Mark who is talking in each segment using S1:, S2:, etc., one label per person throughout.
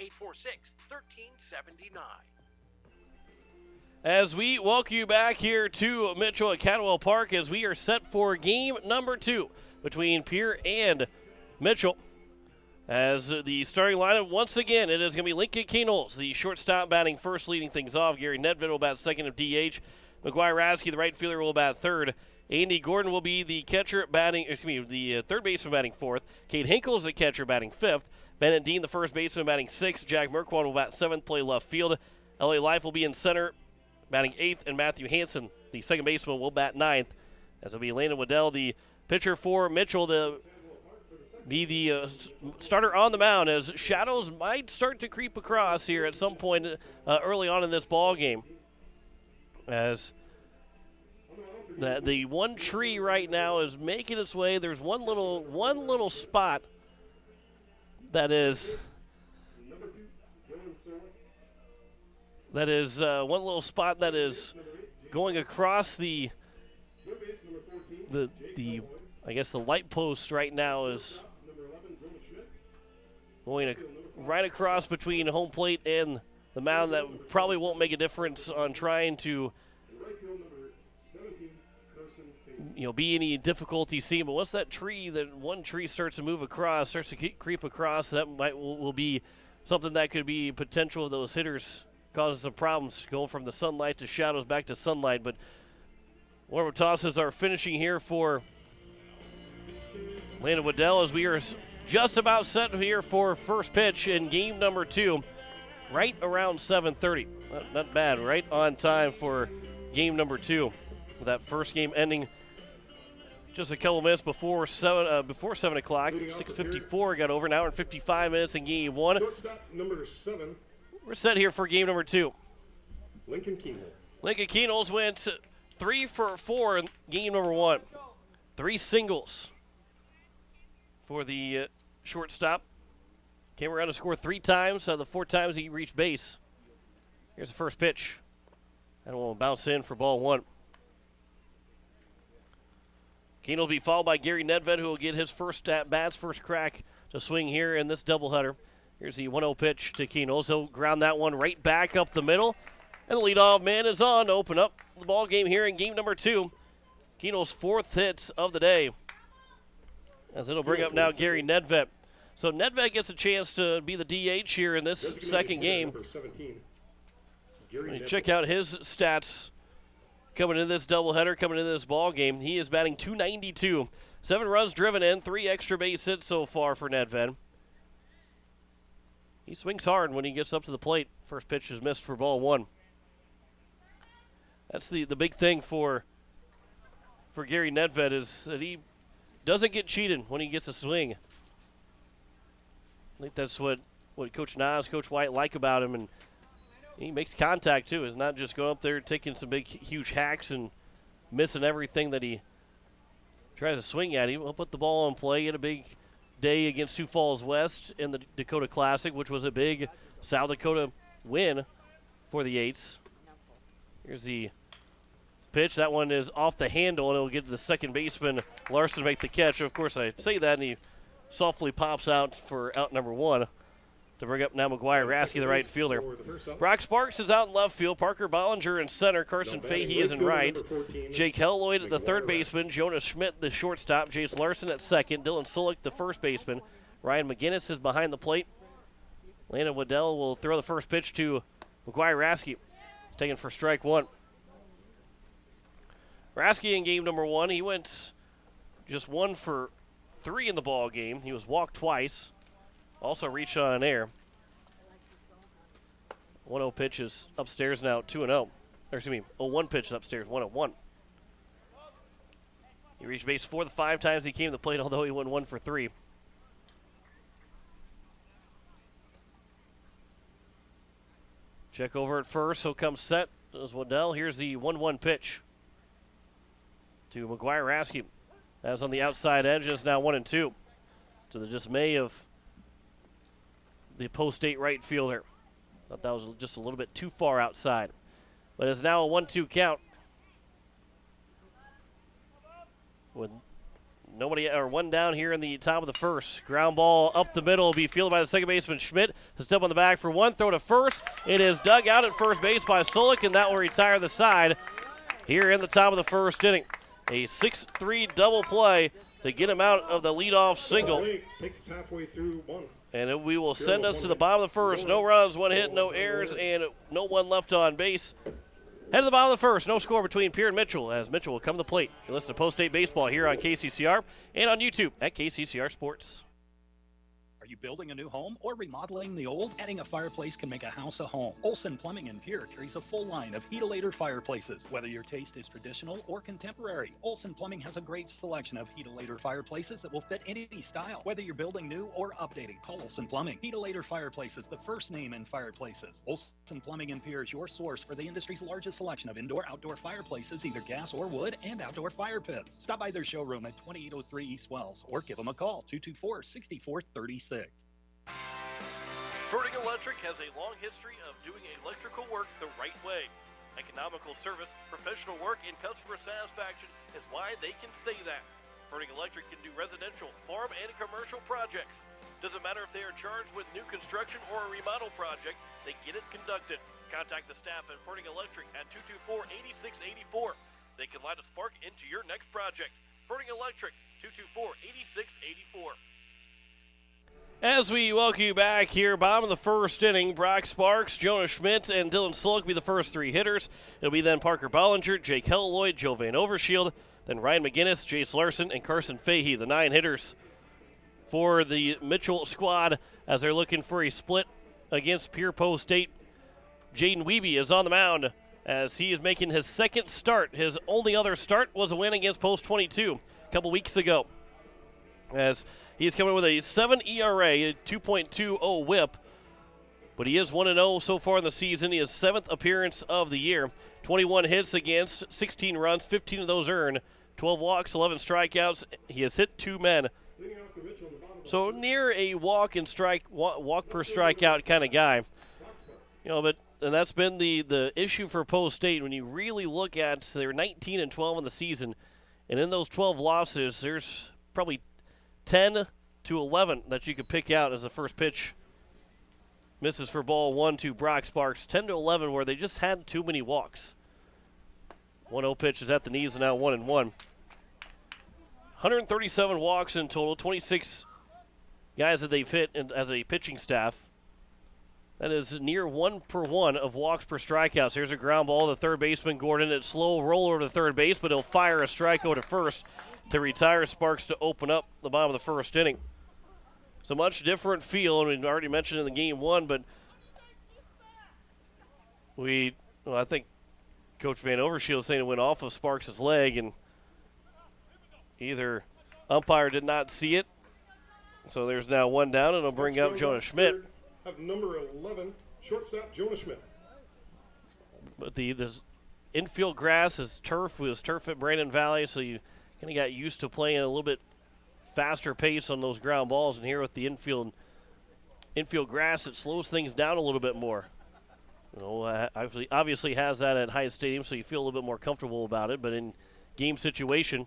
S1: 846-1379.
S2: As we welcome you back here to Mitchell at Catawba Park as we are set for game number 2 between Pierre and Mitchell. As the starting lineup, once again, it is going to be Lincoln Keenels, the shortstop, batting first, leading things off. Gary Nedved will bat second of DH. McGuire Rasky, the right fielder, will bat third. Andy Gordon will be the catcher batting, the third baseman batting fourth. Cade Hinkle is the catcher batting fifth. Bennett Dean, the first baseman, batting sixth. Jack Merquan will bat seventh, play left field. LA Life will be in center, batting eighth. And Matthew Hansen, the second baseman, will bat ninth. As it'll be Landon Waddell, the pitcher for Mitchell, to be the starter on the mound, as shadows might start to creep across here at some point early on in this ball game. As the one tree right now is making its way. There's one little spot that is one little spot that is going across the I guess the light post right now is going right across between home plate and the mound. That probably won't make a difference on trying to be any difficulty seen. But once that one tree starts to move across, starts to creep across, that will be something that could be potential of those hitters causing some problems going from the sunlight to shadows back to sunlight. But Warm-up tosses are finishing here for Landon Waddell as we are just about set here for first pitch in game number 2, right around 7:30. Not bad, right on time for game number 2. With that first game ending just a couple minutes before 7 o'clock. 6:54 got over, an hour and 55 minutes in game 1.
S3: Shortstop number 7.
S2: We're set here for game number 2.
S3: Lincoln Keenels.
S2: Lincoln Keenels went 3 for 4 in game number 1. 3 singles for the shortstop. Came around to score 3 times. The 4 times he reached base. Here's the first pitch. And we'll bounce in for ball 1. Keenel will be followed by Gary Nedved, who will get his first at-bats, first crack to swing here in this doubleheader. Here's the 1-0 pitch to Keenel. He'll ground that one right back up the middle. And the leadoff man is on to open up the ball game here in game number 2. Keenel's 4th hit of the day. As it'll bring up now Gary Nedved. So Nedved gets a chance to be the DH here in this second game. Check out his stats coming into this doubleheader, coming into this ball game. He is batting .292. 7 runs driven in, 3 extra base hits so far for Nedved. He swings hard when he gets up to the plate. First pitch is missed for ball 1. That's the big thing for Gary Nedved, is that he doesn't get cheated when he gets a swing. I think that's what Coach Nas, Coach White like about him, and he makes contact too. It's not just going up there taking some big, huge hacks and missing everything that he tries to swing at. He'll put the ball on play. He had a big day against Sioux Falls West in the Dakota Classic, which was a big South Dakota win for the Eights. Here's the pitch. That one is off the handle, and it'll get to the second baseman, Larson, to make the catch. Of course, I say that, and he softly pops out for out number 1 to bring up now McGuire Rasky, the right fielder. Brock Sparks is out in left field. Parker Bollinger in center. Carson Fahey is in right. Jake Helloyd at the third baseman. Jonas Schmidt, the shortstop. Jace Larson at second. Dylan Solik, the first baseman. Ryan McGinnis is behind the plate. Landon Waddell will throw the first pitch to McGuire Rasky. It's taken for strike 1. Rasky in game number 1, he went just 1 for 3 in the ball game. He was walked twice. Also reached on an air. 1-0 pitch is upstairs now, 2-0. Or excuse me, 0-1 pitch is upstairs, 1-1. He reached base 4 the 5 times he came to the plate, although he went 1 for 3. Check over at first. He'll come set as Waddell. Here's the 1-1 pitch to McGuire Rasky. That's on the outside edge. It's now 1-2. To the dismay of the post-state right fielder. Thought that was just a little bit too far outside. But it's now a 1-2 count. With nobody or one down here in the top of the first. Ground ball up the middle will be fielded by the second baseman Schmidt. The step on the back for one, throw to first. It is dug out at first base by Solik, and that will retire the side here in the top of the first inning. A 6-3 double play to get him out of the leadoff single.
S3: Takes us halfway through one.
S2: And we will send us to the bottom of the first. No runs, one hit, no errors, and no one left on base. Head to the bottom of the first. No score between Pierre and Mitchell as Mitchell will come to the plate. You listen to Post-State Baseball here on KCCR and on YouTube at KCCR Sports.
S1: Are you building a new home or remodeling the old? Adding a fireplace can make a house a home. Olson Plumbing in Pierre carries a full line of Heatolator fireplaces. Whether your taste is traditional or contemporary, Olson Plumbing has a great selection of Heatolator fireplaces that will fit any style. Whether you're building new or updating, call Olson Plumbing. Heatolator Fireplaces, the first name in fireplaces. Olson Plumbing in Pierre is your source for the industry's largest selection of indoor-outdoor fireplaces, either gas or wood, and outdoor fire pits. Stop by their showroom at 2803 East Wells or give them a call, 224-6436.
S2: Verdict Electric has a long history of doing electrical work the right way. Economical service, professional work, and customer satisfaction is why they can say that. Verdict Electric can do residential, farm, and commercial projects. Doesn't matter if they are charged with new construction or a remodel project, they get it conducted. Contact the staff at Verdict Electric at 224-8684. They can light a spark into your next project. Verdict Electric, 224-8684. As we welcome you back here, bottom of the first inning, Brock Sparks, Jonah Schmidt, and Dylan Solik will be the first three hitters. It'll be then Parker Bollinger, Jake Helloyd, Joe Van Overshield, then Ryan McGinnis, Jace Larson, and Carson Fahey, the 9 hitters for the Mitchell squad as they're looking for a split against Pierre Post State. Jaden Wiebe is on the mound as he is making his second start. His only other start was a win against Post 22 a couple weeks ago. As he's coming with a 7 ERA, a 2.20 whip, but he is 1-0 so far in the season. His 7th appearance of the year. 21 hits against, 16 runs, 15 of those earned, 12 walks, 11 strikeouts. He has hit 2 men. So near a walk per strikeout kind of guy. You know, but and that's been the issue for Post State when you really look at they're 19-12 in the season, and in those 12 losses, there's probably 10 to 11 that you could pick out as the first pitch misses for ball 1 to Brock Sparks. 10 to 11 where they just had too many walks. 1-0 pitch is at the knees and now 1-1. 137 walks in total, 26 guys that they've hit as a pitching staff. That is near 1 per 1 of walks per strikeouts. Here's a ground ball to third baseman Gordon. It's slow roll over to third base, but he'll fire a strikeout to first to retire Sparks to open up the bottom of the first inning. It's a much different feel, and we've already mentioned in the game 1, but I think Coach Van Overshield is saying it went off of Sparks' leg, and either umpire did not see it, so there's now 1 down, and it'll bring up Jonah Schmidt.
S3: Have number 11, shortstop Jonah Schmidt.
S2: But this infield grass is turf. It was turf at Brandon Valley, so you kind of got used to playing a little bit faster pace on those ground balls, and here with the infield grass, it slows things down a little bit more. You know, obviously has that at Hyatt Stadium, so you feel a little bit more comfortable about it. But in game situation,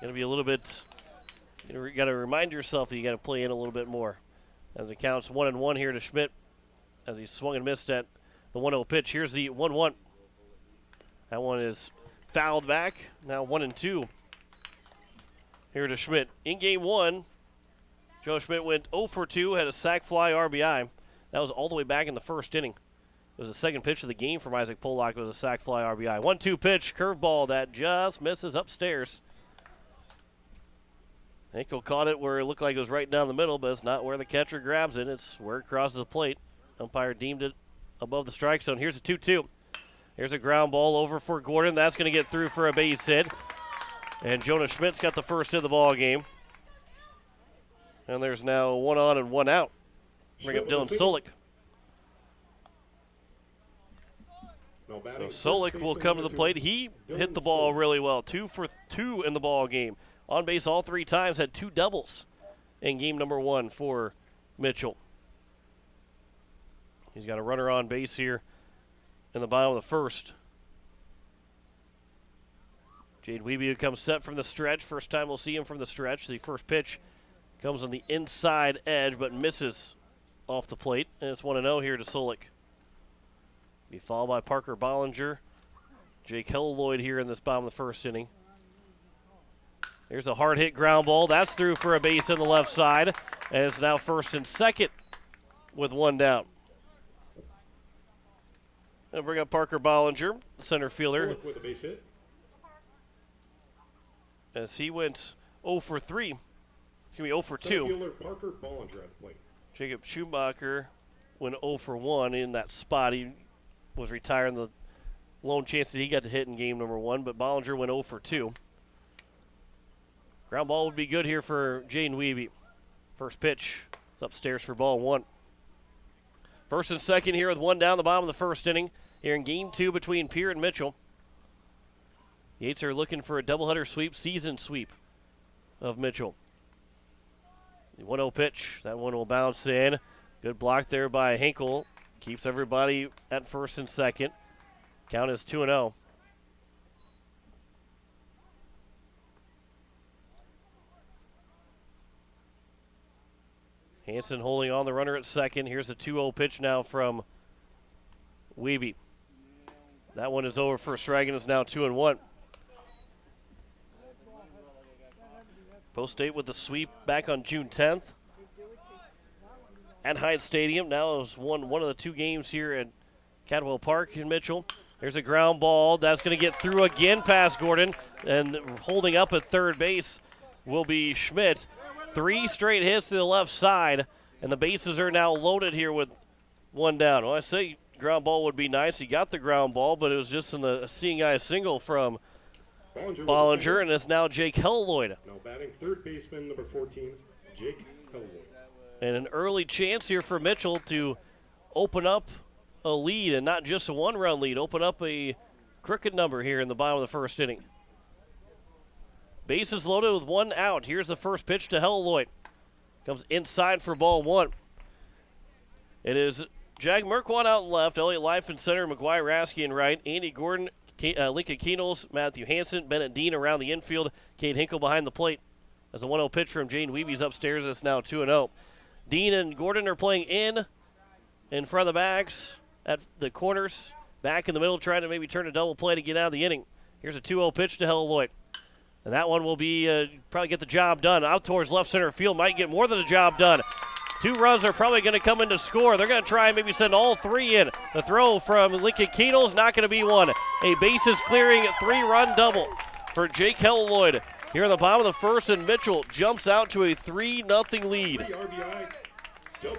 S2: going to be a little bit. You got to remind yourself that you got to play in a little bit more. As it counts 1-1 here to Schmidt, as he swung and missed at the 1-0 pitch. Here's the 1-1. That one is fouled back. Now 1-2. Here to Schmidt. In game 1, Joe Schmidt went 0 for 2, had a sac fly RBI. That was all the way back in the first inning. It was the second pitch of the game from Isaac Pollock. It was a sac fly RBI. 1-2 pitch, curveball that just misses upstairs. Hinkle caught it where it looked like it was right down the middle, but it's not where the catcher grabs it. It's where it crosses the plate. Umpire deemed it above the strike zone. Here's a 2-2. Here's a ground ball over for Gordon. That's going to get through for a base hit. And Jonah Schmidt's got the first hit of the ball game. And there's now 1 on and 1 out. Bring up Dylan Solik. So Solik will come to the plate. He hit the ball really well. 2 for 2 in the ball game. On base all 3 times, had 2 doubles in game number 1 for Mitchell. He's got a runner on base here in the bottom of the first. Jade Wiebe comes set from the stretch. First time we'll see him from the stretch. The first pitch comes on the inside edge, but misses off the plate. And it's 1-0 here to Solik. Be followed by Parker Bollinger. Jake Helloyd here in this bottom of the first inning. Here's a hard hit ground ball. That's through for a base on the left side. And it's now first and second with one down. And bring up Parker Bollinger, center fielder.
S3: With a base hit.
S2: As he went 0 for 3. Excuse me, 0 for 2.
S3: Center fielder Parker Bollinger at the plate.
S2: Jacob Schumacher went 0 for 1 in that spot. He was retiring the lone chance that he got to hit in game number 1, but Bollinger went 0 for 2. Ground ball would be good here for Jaden Wiebe. First pitch is upstairs for ball 1. First and second here with one down the bottom of the first inning. Here in game 2 between Pierre and Mitchell. Yates are looking for a doubleheader sweep, season sweep of Mitchell. The 1-0 pitch. That one will bounce in. Good block there by Hinkle. Keeps everybody at first and second. Count is 2-0. Hansen holding on the runner at second. Here's a 2-0 pitch now from Wiebe. That one is over for a strike and it's now 2-1. Post State with the sweep back on June 10th at Hyde Stadium. Now has won one of the 2 games here at Cadwell Park in Mitchell. There's a ground ball. That's going to get through again past Gordon. And holding up at third base will be Schmidt. 3 straight hits to the left side. And the bases are now loaded here with one down. Well, I say ground ball would be nice. He got the ground ball, but it was just in the seeing eye single from Bollinger, and it's now Jake Helloyd.
S3: Now batting third baseman number 14, Jake Helloyd.
S2: And an early chance here for Mitchell to open up a lead, and not just a 1-run lead, open up a crooked number here in the bottom of the first inning. Bases loaded with 1 out. Here's the first pitch to Helloyd. Comes inside for ball 1. It is Jag Merkwan out left, Elliott Life in center, McGuire Rasky in right, Andy Gordon, Lincoln Keenels, Matthew Hansen, Bennett Dean around the infield, Cade Hinkle behind the plate. As a 1-0 pitch from Jane Wiebe's upstairs, it's now 2-0. Dean and Gordon are playing in front of the backs, at the corners, back in the middle, trying to maybe turn a double play to get out of the inning. Here's a 2-0 pitch to Helloyd. And that one will be probably get the job done. Out towards left center field, might get more than a job done. 2 runs are probably going to come in to score. They're going to try and maybe send all 3 in. The throw from Lincoln Keenels, not going to be one. A bases clearing 3-run double for Jake Helloyd. Here in the bottom of the first, and Mitchell jumps out to a 3-0 lead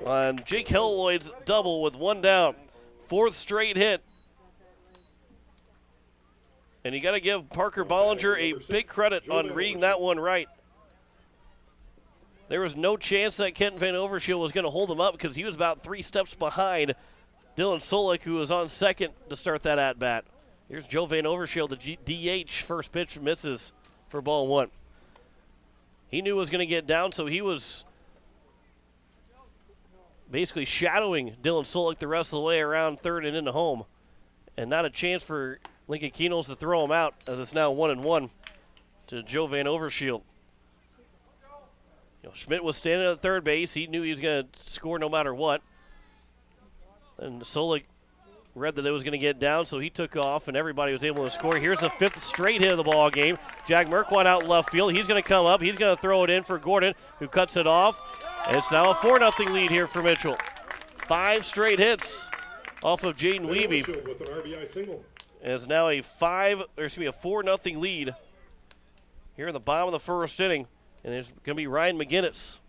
S2: on Jake Helloyd's double with 1 down. 4th straight hit. And you got to give Parker Bollinger a big credit on reading that one right. There was no chance that Kent Van Overshield was going to hold him up because he was about 3 steps behind Dylan Solik, who was on second to start that at-bat. Here's Joe Van Overshield, the DH. First pitch misses for ball 1. He knew it was going to get down, so he was basically shadowing Dylan Solik the rest of the way around third and into home. And not a chance for Lincoln Keenels to throw him out, as it's now 1-1 to Joe Van Overshield. Schmidt was standing at third base. He knew he was going to score no matter what. And Solik read that it was going to get down, so he took off, and everybody was able to score. Here's the 5th straight hit of the ball game. Jag Merkwan out in left field. He's going to come up. He's going to throw it in for Gordon, who cuts it off. And it's now a 4-0 lead here for Mitchell. 5 straight hits off of Jaden Wiebe.
S3: With an RBI single.
S2: And it's now a 4-0 lead here in the bottom of the first inning. And it's going to be Ryan McGinnis.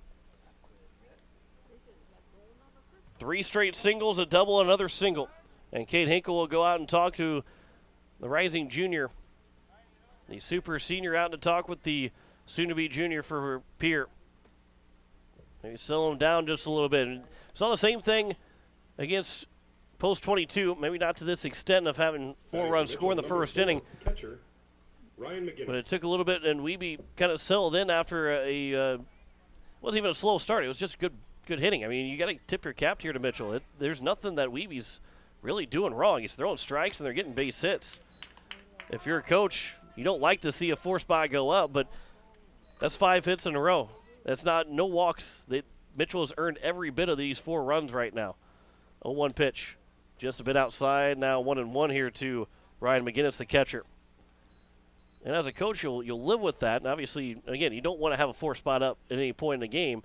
S2: 3 straight singles, a double, another single. And Cade Hinkle will go out and talk to the rising junior. The super senior out to talk with the soon-to-be junior for Pierre. Maybe slow him down just a little bit. And saw the same thing against Post 22. Maybe not to this extent of having 4 runs score in the first inning.
S3: Catcher, Ryan McGinnis.
S2: But it took a little bit, and Wiebe kind of settled in after wasn't even a slow start. It was just good hitting. I mean, you got to tip your cap here to Mitchell. There's nothing that Wiebe's really doing wrong. He's throwing strikes, and they're getting base hits. If you're a coach, You don't like to see a 4 spot go up, but that's 5 hits in a row. That's not no walks. Mitchell has earned every bit of these 4 runs right now. 0-1 pitch. Just a bit outside. Now 1-1 here to Ryan McGinnis, the catcher. And as a coach, you'll live with that. And obviously, again, you don't want to have a 4 spot up at any point in the game.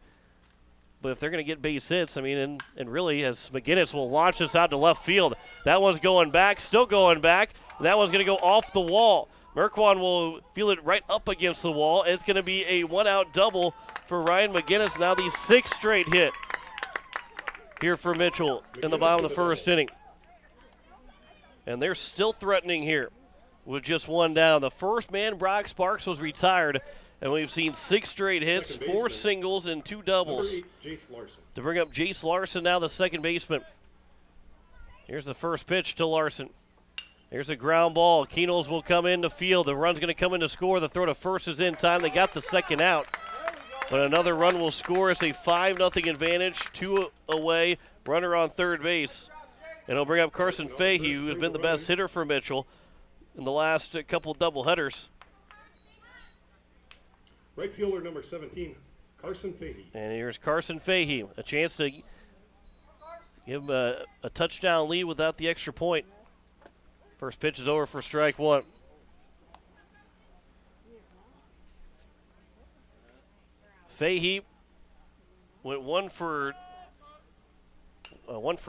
S2: But if they're going to get base hits, I mean, and really, as McGinnis will launch this out to left field. That one's going back, still going back. And that one's going to go off the wall. Merkwan will feel it right up against the wall. It's going to be a 1-out double for Ryan McGinnis. Now the 6th straight hit here for Mitchell in the bottom of the first inning. And they're still threatening here with just 1 down. The first man, Brock Sparks, was retired, and we've seen 6 straight hits, 4 singles, and 2 doubles. To bring up Jace Larson now, the second baseman. Here's the first pitch to Larson. Here's a ground ball. Keenels will come in the field. The run's going to come in to score. The throw to first is in time. They got the second out. But another run will score. It's a 5-0 advantage. 2 away. Runner on third base. And it'll bring up Carson Fahey, who has been the best hitter for Mitchell in the last couple doubleheaders.
S3: Right fielder number 17, Carson Fahey.
S2: And here's Carson Fahey. A chance to give him a touchdown lead without the extra point. First pitch is over for strike 1. Fahey went 1 for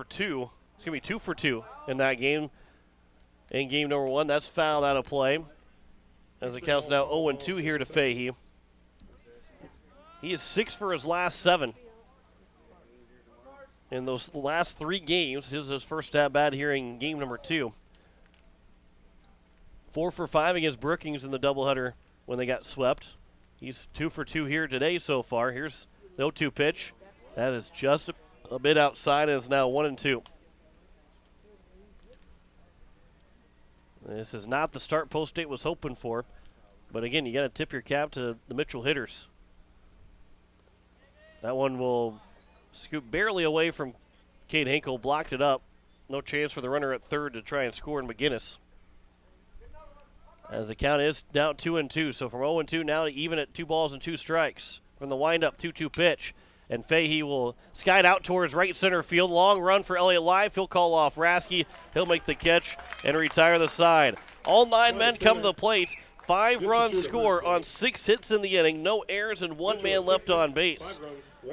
S2: 2. It's going to be 2 for 2 in that game. In game number 1, that's fouled out of play. As it counts now 0-2 here to Fahey. He is 6 for his last 7. In those last 3 games, this is his first at bat here in game number 2. 4 for 5 against Brookings in the doubleheader when they got swept. He's 2 for 2 here today so far. Here's the 0-2 pitch. That is just a bit outside and is now 1-2. This is not the start Post State was hoping for. But again, you got to tip your cap to the Mitchell hitters. That one will scoop barely away from Cade Hinkle. Blocked it up. No chance for the runner at third to try and score in McGinnis. As the count is down 2-2. So from 0-2 now to even at 2 balls and 2 strikes. From the windup, 2-2 pitch. And Fahey will skate out towards right center field. Long run for Elliott Live. He'll call off Rasky. He'll make the catch and retire the side. All 9 men come to the plate. 5 runs score on 6 hits in the inning. No errors and 1 man left on base.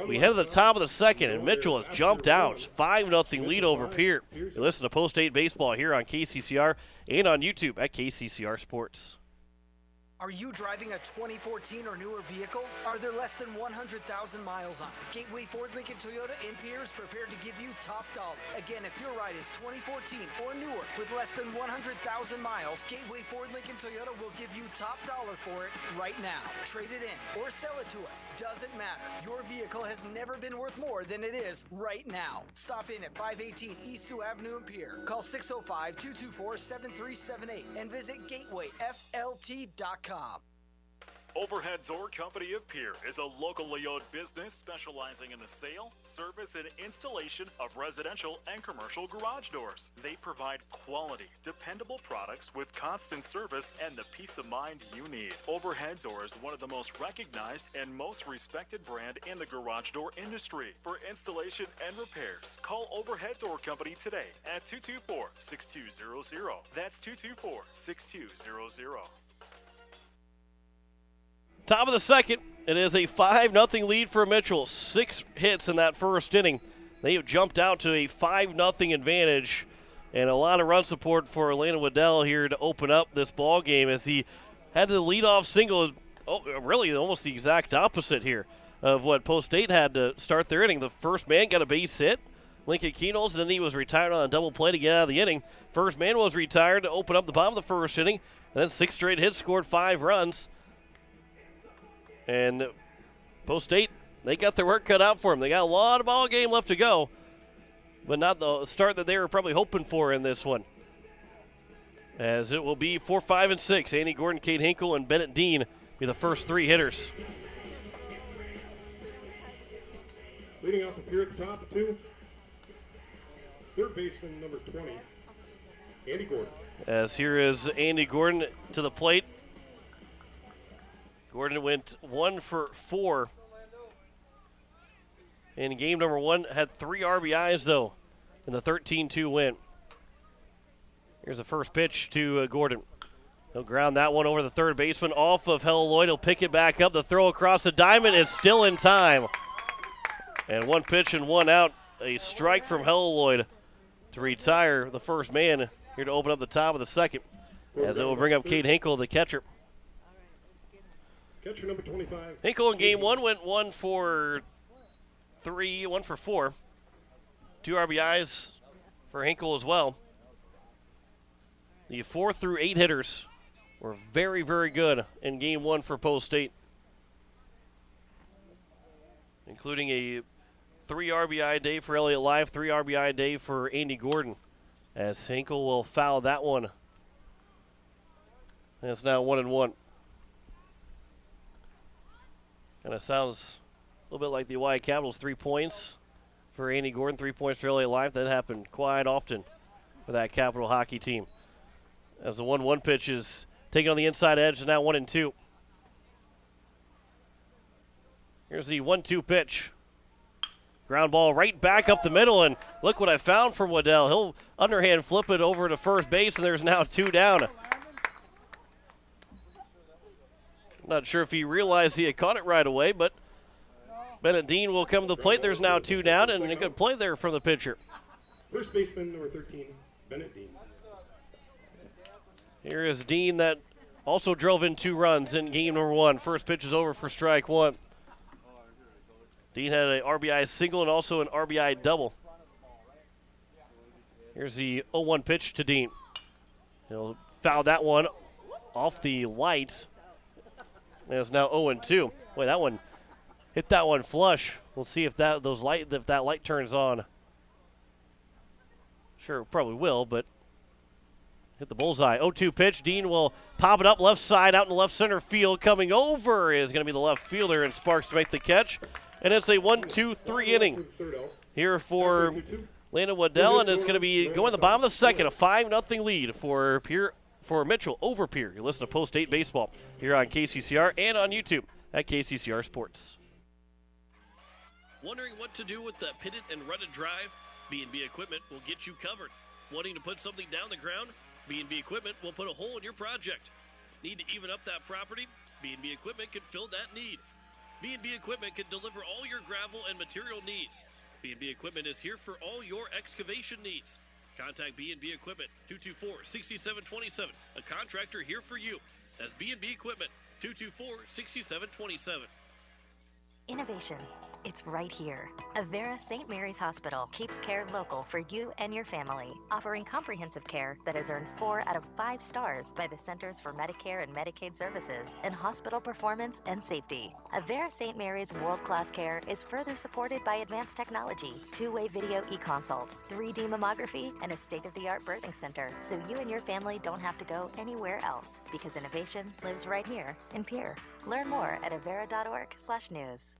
S2: We head to the top of the second, and Mitchell has jumped out. 5-0 lead over Pierre. You listen to Post State Baseball here on KCCR and on YouTube at KCCR Sports.
S4: Are you driving a 2014 or newer vehicle? Are there less than 100,000 miles on it? Gateway Ford Lincoln Toyota in Pierre is prepared to give you top dollar. Again, if your ride is 2014 or newer with less than 100,000 miles, Gateway Ford Lincoln Toyota will give you top dollar for it right now. Trade it in or sell it to us. Doesn't matter. Your vehicle has never been worth more than it is right now. Stop in at 518 East Sioux Avenue in Pierre. Call 605-224-7378 and visit gatewayflt.com.
S5: Overhead Door Company of Pierre is a locally owned business specializing in the sale, service, and installation of residential and commercial garage doors. They provide quality, dependable products with constant service and the peace of mind you need. Overhead Door is one of the most recognized and most respected brand in the garage door industry. For installation and repairs, call Overhead Door Company today at 224-6200. That's 224-6200.
S2: Top of the second, it is a 5-0 lead for Mitchell. 6 hits in that first inning. They have jumped out to a 5-0 advantage, and a lot of run support for Elena Waddell here to open up this ball game as he had the leadoff single. Really almost the exact opposite here of what Post State had to start their inning. The first man got a base hit, Lincoln Keenels, and then he was retired on a double play to get out of the inning. First man was retired to open up the bottom of the first inning, and then 6 straight hits, scored 5 runs. And Post State, they got their work cut out for them. They got a lot of ball game left to go, but not the start that they were probably hoping for in this one. As it will be 4, 5, and 6. Andy Gordon, Cade Hinkle, and Bennett Dean be the first 3 hitters.
S3: Leading off the Pierre at the top, 2. Third baseman, number 20, Andy Gordon.
S2: As here is Andy Gordon to the plate. Gordon went 1 for 4 in game number 1. Had 3 RBIs, though, in the 13-2 win. Here's the first pitch to Gordon. He'll ground that one over the third baseman off of Lloyd. He'll pick it back up. The throw across the diamond is still in time. And 1 pitch and 1 out. A strike from Lloyd to retire the first man here to open up the top of the second. As it will bring up Cade Hinkle, the catcher.
S3: Catcher number 25.
S2: Hinkle in game 1 went 1 for 3, 1 for 4. 2 RBIs for Hinkle as well. The 4 through 8 hitters were very, very good in game 1 for Post State, including a 3 RBI day for Elliott Live, 3 RBI day for Andy Gordon, as Hinkle will foul that one. And it's now 1-1. Kind of sounds a little bit like the Hawaii Capitals. 3 points for Andy Gordon, 3 points for Elliott Live. That happened quite often for that Capital hockey team. As the 1-1 pitch is taken on the inside edge, and now 1-2. Here's the 1-2 pitch. Ground ball right back up the middle, and look what I found from Waddell. He'll underhand flip it over to first base, and there's now 2 down. Not sure if he realized he had caught it right away, but Bennett Dean will come to the plate. There's now 2 down, and a good play there from the pitcher.
S3: First baseman, number 13, Bennett Dean.
S2: Here is Dean that also drove in 2 runs in game number 1. First pitch is over for strike 1. Dean had an RBI single and also an RBI double. Here's the 0-1 pitch to Dean. He'll foul that one off the light. And it's now 0-2. Boy, that one hit that one flush. We'll see if that light turns on. Sure, it probably will, but hit the bullseye. 0-2 pitch. Dean will pop it up left side out in the left center field. Coming over is going to be the left fielder, and Sparks to make the catch. And it's a 1-2-3 inning here for Landon Waddell, and it's going to be going the bottom of the second. A 5-0 lead for Pierre, for Mitchell over Pierre. You listen to Post State Baseball here on KCCR and on YouTube at KCCR Sports.
S6: Wondering what to do with the pitted and rutted drive? B&B Equipment will get you covered. Wanting to put something down the ground? B&B Equipment will put a hole in your project. Need to even up that property? B&B Equipment can fill that need. B&B Equipment can deliver all your gravel and material needs. B&B Equipment is here for all your excavation needs. Contact B&B Equipment, 224-6727. A contractor here for you. That's B&B Equipment, 224-6727.
S7: Innovation. It's right here. Avera St. Mary's Hospital keeps care local for you and your family, offering comprehensive care that has earned 4 out of 5 stars by the Centers for Medicare and Medicaid Services in hospital performance and safety. Avera St. Mary's world-class care is further supported by advanced technology, 2-way video e-consults, 3D mammography, and a state-of-the-art birthing center, so you and your family don't have to go anywhere else, because innovation lives right here in Pierre. Learn more at avera.org/news.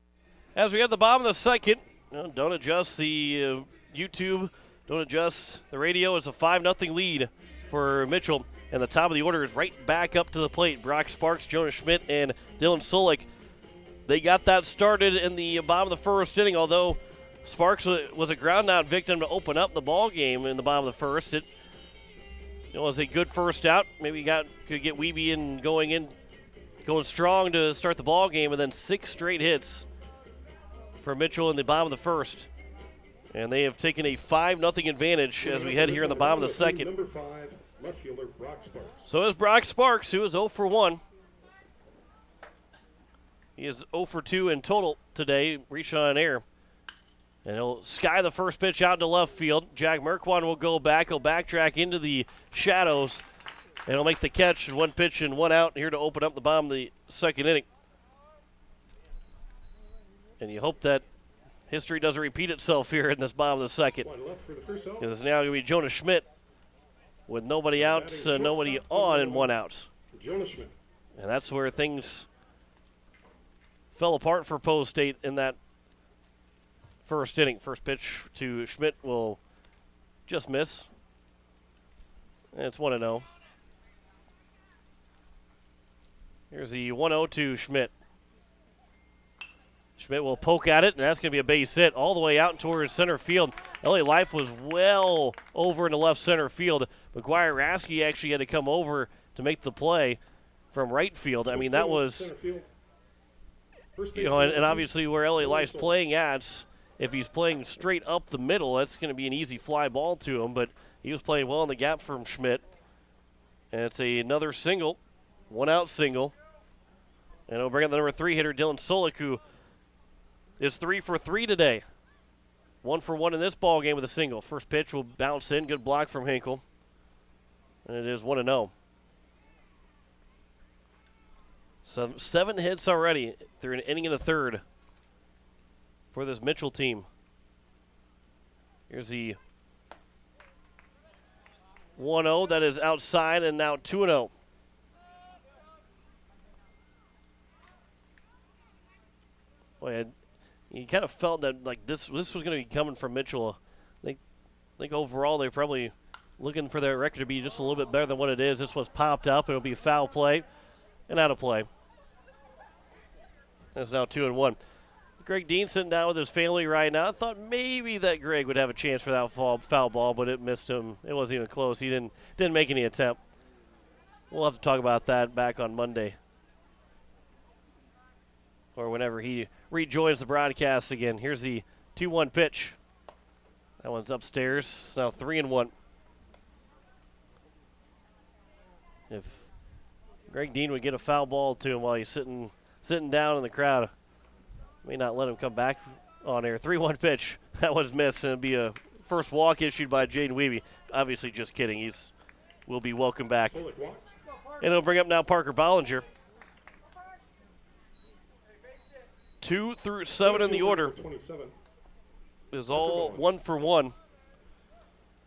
S2: As we have the bottom of the second, don't adjust the YouTube, don't adjust the radio. It's a 5-0 lead for Mitchell. And the top of the order is right back up to the plate. Brock Sparks, Jonas Schmidt, and Dylan Solik. They got that started in the bottom of the first inning, although Sparks was a ground-out victim to open up the ball game in the bottom of the first. It was a good first out. Maybe could get Wiebe in going strong to start the ball game, and then 6 straight hits for Mitchell in the bottom of the first. And they have taken a 5-0 advantage as we head here in the bottom of the second.
S3: Number 5, left fielder Brock Sparks.
S2: So is Brock Sparks, who is 0 for 1. He is 0 for 2 in total today, reaching on air. And he'll sky the first pitch out to left field. Jack Merkwan will go back. He'll backtrack into the shadows. And he'll make the catch. 1 pitch and 1 out here to open up the bottom of the second inning. And you hope that history doesn't repeat itself here in this bottom of the second. Because it's now going to be Jonas Schmidt with nobody out, nobody on, and 1 out.
S3: Jonas Schmidt.
S2: And that's where things fell apart for Post State in that first inning. First pitch to Schmidt will just miss. And it's 1-0. Here's the 1-0 to Schmidt. Schmidt will poke at it, and that's going to be a base hit all the way out towards center field. LA Life was well over in the left center field. McGuire Rasky actually had to come over to make the play from right field. I mean, that was, and obviously where LA Life's playing at, if he's playing straight up the middle, that's going to be an easy fly ball to him, but he was playing well in the gap from Schmidt. And it's another single, 1-out single. And it'll bring up the number 3 hitter, Dylan Solik, who is 3 for 3 today. 1 for 1 in this ball game with a single. First pitch will bounce in. Good block from Hinkle. And it is 1-0. So 7 hits already through an inning and a third for this Mitchell team. Here's the 1-0 that is outside, and now 2-0. Boy, you kind of felt that like this was going to be coming from Mitchell. I think overall they're probably looking for their record to be just a little bit better than what it is. This was popped up. It'll be foul play and out of play. It's now 2-1. Greg Dean sitting down with his family right now. I thought maybe that Greg would have a chance for that foul ball, but it missed him. It wasn't even close. He didn't make any attempt. We'll have to talk about that back on Monday, or whenever he rejoins the broadcast again. Here's the 2-1 pitch. That one's upstairs. It's now 3-1. If Greg Dean would get a foul ball to him while he's sitting down in the crowd, may not let him come back on air. 3-1 pitch. That was missed, and it'll be a first walk issued by Jaden Weeby. Obviously, just kidding. Will be welcome back. And it'll bring up now Parker Bollinger. 2 through 7 in the order is all 1 for 1.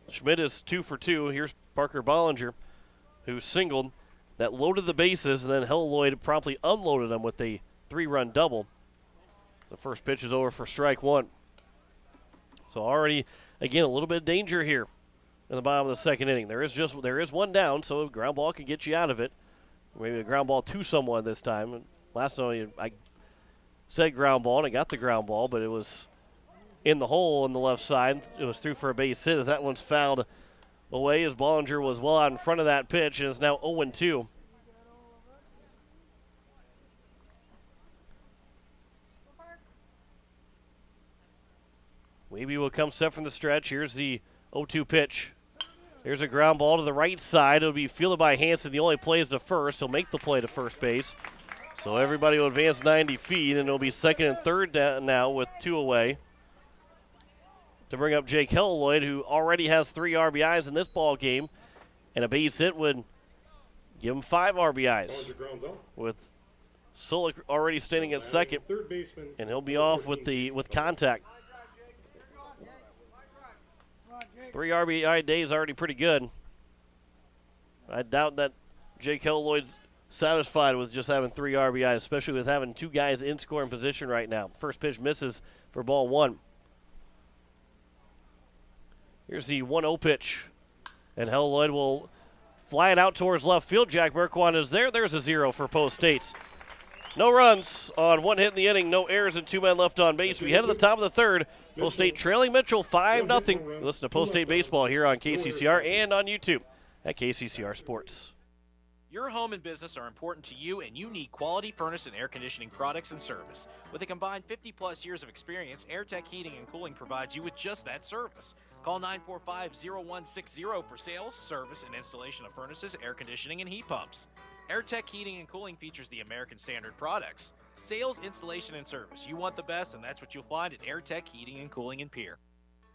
S2: Schmidt is 2 for 2. Here's Parker Bollinger, who singled, that loaded the bases, and then Hell Lloyd promptly unloaded them with a 3-run double. The first pitch is over for strike 1. So already, again, a little bit of danger here in the bottom of the second inning. There is one down, so a ground ball can get you out of it. Maybe a ground ball to someone this time. Last time I said ground ball, and I got the ground ball, but it was in the hole on the left side. It was through for a base hit as that one's fouled away, as Bollinger was well out in front of that pitch, and is now 0-2. Weeby will come set from the stretch. Here's the 0-2 pitch. Here's a ground ball to the right side. It'll be fielded by Hanson. The only play is to first. He'll make the play to first base. So everybody will advance 90 feet, and it'll be second and third down now with 2 away to bring up Jake Helloyd, who already has 3 RBIs in this ball game, and a base hit would give him 5 RBIs. With Solik already standing at second, and he'll be off with contact. 3 RBI day is already pretty good. I doubt that Jake Helloyd's satisfied with just having 3 RBIs, especially with having 2 guys in scoring position right now. First pitch misses for ball 1. Here's the 1-0 pitch, and Helloyd will fly it out towards left field. Jack Merkwan is there. There's a 0 for Post States. No runs on 1 hit in the inning, no errors, and 2 men left on base. We head to the top of the third. Post State trailing Mitchell 5-0. Listen to Post State Baseball here on KCCR and on YouTube at KCCR Sports.
S8: Your home and business are important to you, and you need quality furnace and air conditioning products and service. With a combined 50-plus years of experience, AirTech Heating and Cooling provides you with just that service. Call 945-0160 for sales, service, and installation of furnaces, air conditioning, and heat pumps. AirTech Heating and Cooling features the American Standard products. Sales, installation, and service. You want the best, and that's what you'll find at AirTech Heating and Cooling in Pierre.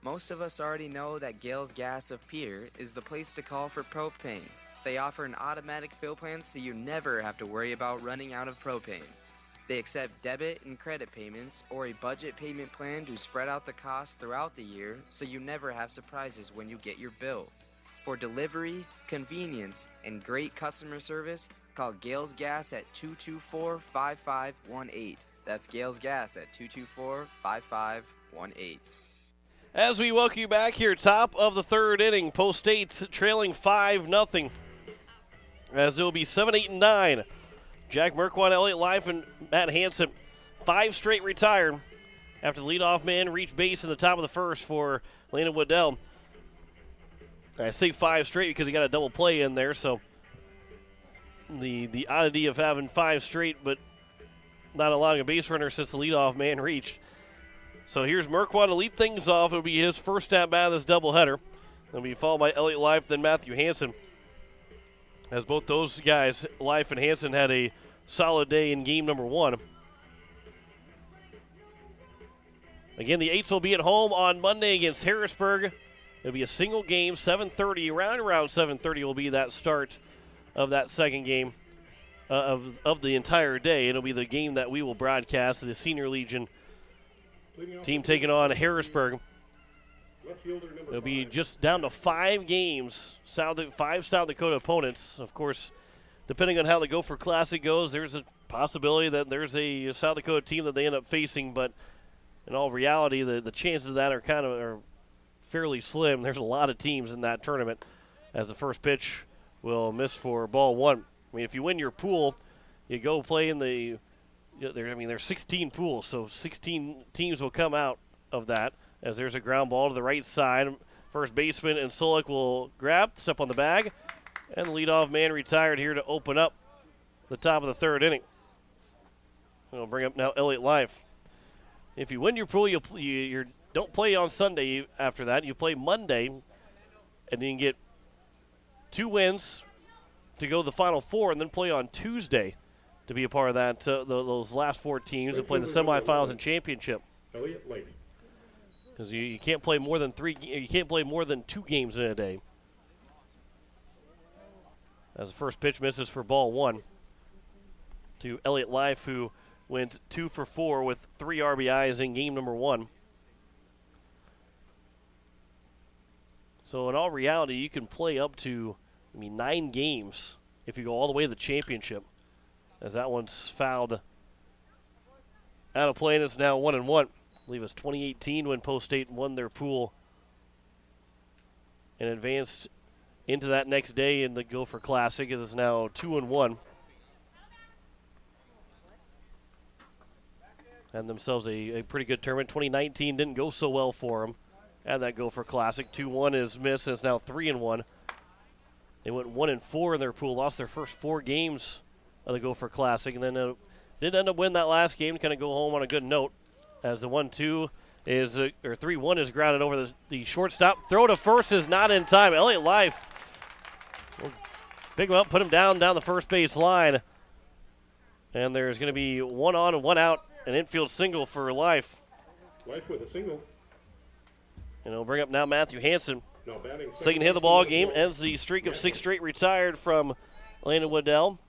S9: Most of us already know that Gales Gas of Pierre is the place to call for propane. They offer an automatic fill plan so you never have to worry about running out of propane. They accept debit and credit payments or a budget payment plan to spread out the cost throughout the year so you never have surprises when you get your bill. For delivery, convenience, and great customer service, call Gales Gas at 224-5518. That's Gales Gas at 224-5518.
S2: As we welcome you back here, top of the third inning, Post State's trailing 5-0. As it will be 7, 8, and 9 Jack Merquan, Elliott Life, and Matt Hansen, 5 straight retired after the leadoff man reached base in the top of the first for Landon Waddell. I say 5 straight because he got a double play in there, so the oddity of having 5 straight but not allowing a base runner since the leadoff man reached. So here's Merquan to lead things off. It'll be his first at-bat of this doubleheader. It'll be followed by Elliott Life, then Matthew Hansen. As both those guys, Life and Hansen, had a solid day in game number 1. Again, the Eights will be at home on Monday against Harrisburg. It'll be a single game, 7:30. Around 7:30 will be that start of that second game of the entire day. It'll be the game that we will broadcast, the Senior Legion team taking on Harrisburg. It'll be just down to 5 games, 5 South Dakota opponents. Of course, depending on how the Gopher Classic goes, there's a possibility that there's a South Dakota team that they end up facing, but in all reality, the chances of that are fairly slim. There's a lot of teams in that tournament, as the first pitch will miss for ball 1. I mean, if you win your pool, you go play in there's 16 pools, so 16 teams will come out of that. As there's a ground ball to the right side, first baseman and Solik will grab, step on the bag, and the leadoff man retired here to open up the top of the 3rd inning. We'll bring up now Elliott Life. If you win your pool, you don't play on Sunday after that. You play Monday, and you can get 2 wins to go to the Final Four, and then play on Tuesday to be a part of that. Those last 4 teams and play the semifinals and championship.
S3: Elliott Life.
S2: Because you can't play more than 3. You can't play more than 2 games in a day. As the first pitch misses for ball 1 to Elliott Life, who went 2 for 4 with 3 RBIs in game number 1. So in all reality, you can play up to 9 games if you go all the way to the championship. As that one's fouled out of play, and it's now 1-1. I believe it's 2018 when Post State won their pool and advanced into that next day in the Gopher Classic, as it's now 2-1. And themselves a pretty good tournament. 2019 didn't go so well for them at that Gopher Classic. 2-1 is missed, and it's now 3-1. They went 1-4 in their pool, lost their first 4 games of the Gopher Classic, and then did end up winning that last game to kind of go home on a good note. As the 1-2 is, or 3-1 is grounded over the shortstop. Throw to first is not in time. Elliott Life will pick him up, put him down the first base line. And there's going to be 1 on and 1 out, an infield single for Life.
S3: Life with a single.
S2: And it'll bring up now Matthew Hansen.
S3: Now batting
S2: second hit of the ball game, ends the streak of 6 straight retired from Landon Waddell.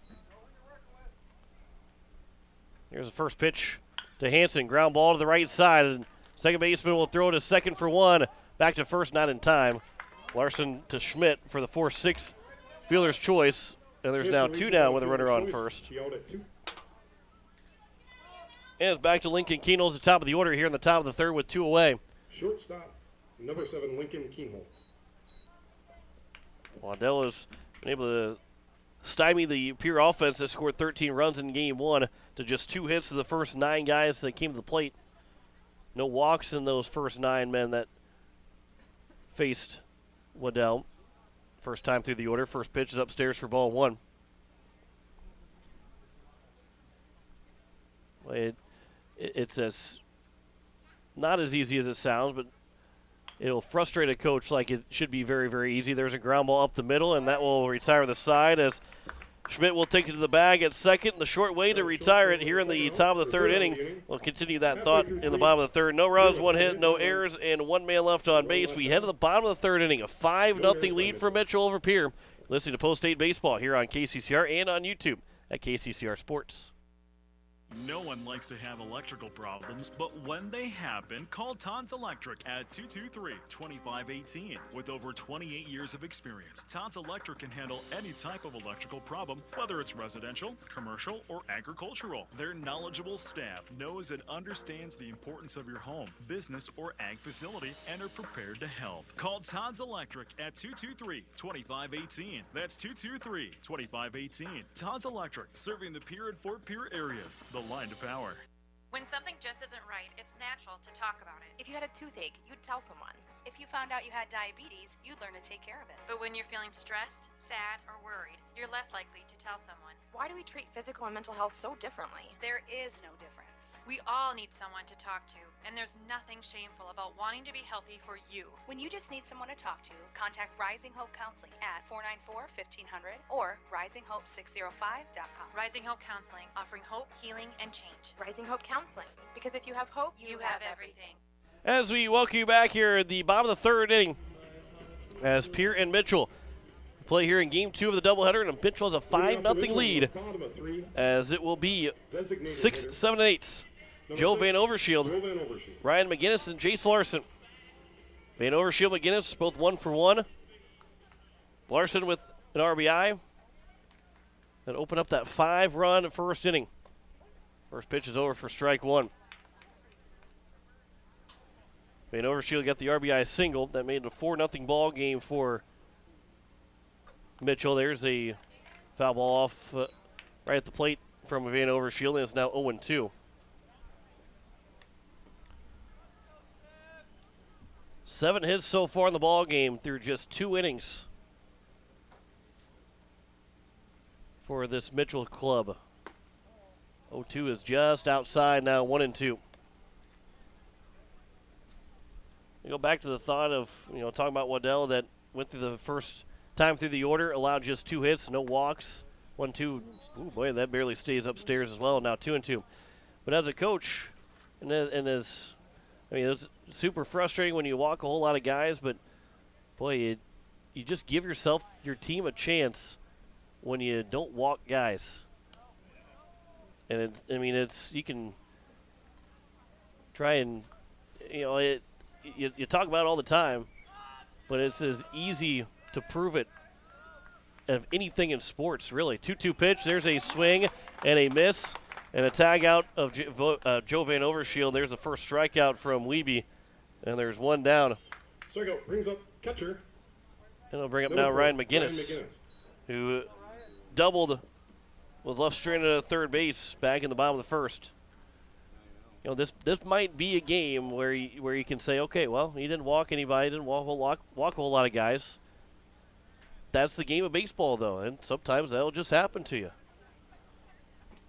S2: Here's the first pitch to Hansen, ground ball to the right side, and second baseman will throw to second for 1. Back to first, not in time. Larson to Schmidt for the 4-6 fielder's choice, and there's now 2 down with a runner on first. And it's back to Lincoln Keenholz at the top of the order here in the top of the 3rd with 2 away.
S3: Shortstop, number 7, Lincoln Keenholz.
S2: Waddell has been able to stymie the Pierre offense that scored 13 runs in game 1 to just 2 hits to the first 9 guys that came to the plate. No walks in those first 9 men that faced Waddell. First time through the order. First pitch is upstairs for ball 1. It's not as easy as it sounds, but it'll frustrate a coach like it should be very, very easy. There's a ground ball up the middle, and that will retire the side as Schmidt will take it to the bag at second. The short way to retire it here in the top of the 3rd inning. We'll continue that thought in the bottom of the 3rd. No runs, 1 hit, no errors, and 1 man left on base. We head to the bottom of the 3rd inning. A 5-0 lead for Mitchell over Pierre. Listening to Post State Baseball here on KCCR and on YouTube at KCCR Sports.
S5: No one likes to have electrical problems, but when they happen, call Todd's Electric at 223-2518. With over 28 years of experience, Todd's Electric can handle any type of electrical problem, whether it's residential, commercial, or agricultural. Their knowledgeable staff knows and understands the importance of your home, business, or ag facility and are prepared to help. Call Todd's Electric at 223-2518. That's 223-2518. Todd's Electric, serving the Pierre and Fort Pierre areas. The line to power.
S10: When something just isn't right, it's natural to talk about it.
S11: If you had a toothache, you'd tell someone. If you found out you had diabetes, you'd learn to take care of it.
S10: But when you're feeling stressed, sad, or worried, you're less likely to tell someone.
S11: Why do we treat physical and mental health so differently?
S10: There is no difference. We all need someone to talk to, and there's nothing shameful about wanting to be healthy for you.
S11: When you just need someone to talk to, contact Rising Hope Counseling at 494-1500 or risinghope605.com.
S10: Rising Hope Counseling, offering hope, healing, and change.
S11: Rising Hope Counseling, because if you have hope,
S10: you have everything.
S2: As we welcome you back here at the bottom of the third inning, as Pierre and Mitchell play here in Game 2 of the doubleheader, and Mitchell has a 5-0 lead, as it will be 6, 7, and 8. Joe Van Overshield, Ryan McGinnis, and Jace Larson. Van Overshield, McGinnis, both 1 for 1. Larson with an RBI. And open up that 5-run first inning. First pitch is over for strike 1. Van Overshield got the RBI single. That made it a 4-0 ball game for Mitchell. There's a foul ball off right at the plate from Van Overshield, and it's now 0-2. 7 hits so far in the ball game through just 2 innings for this Mitchell club. 0-2 is just outside now, 1-2. We go back to the thought of, talking about Waddell that went through the first time through the order, allowed just 2 hits, no walks. 1-2. Ooh, boy, that barely stays upstairs as well. Now 2-2. But as a coach, it's super frustrating when you walk a whole lot of guys, but boy, you just give your team a chance when you don't walk guys. And you can try and, you talk about it all the time, but it's as easy to prove it of anything in sports, really. 2-2 pitch. There's a swing and a miss and a tag out of Joe Van Overshield. There's the first strikeout from Wiebe, and there's 1 down.
S3: Strikeout brings up catcher.
S2: And it'll bring up now Ryan McGinnis, who doubled with left stranded at third base back in the bottom of the first. This might be a game where you can say, okay, well, he didn't walk anybody, didn't walk a whole lot of guys. That's the game of baseball, though, and sometimes that'll just happen to you.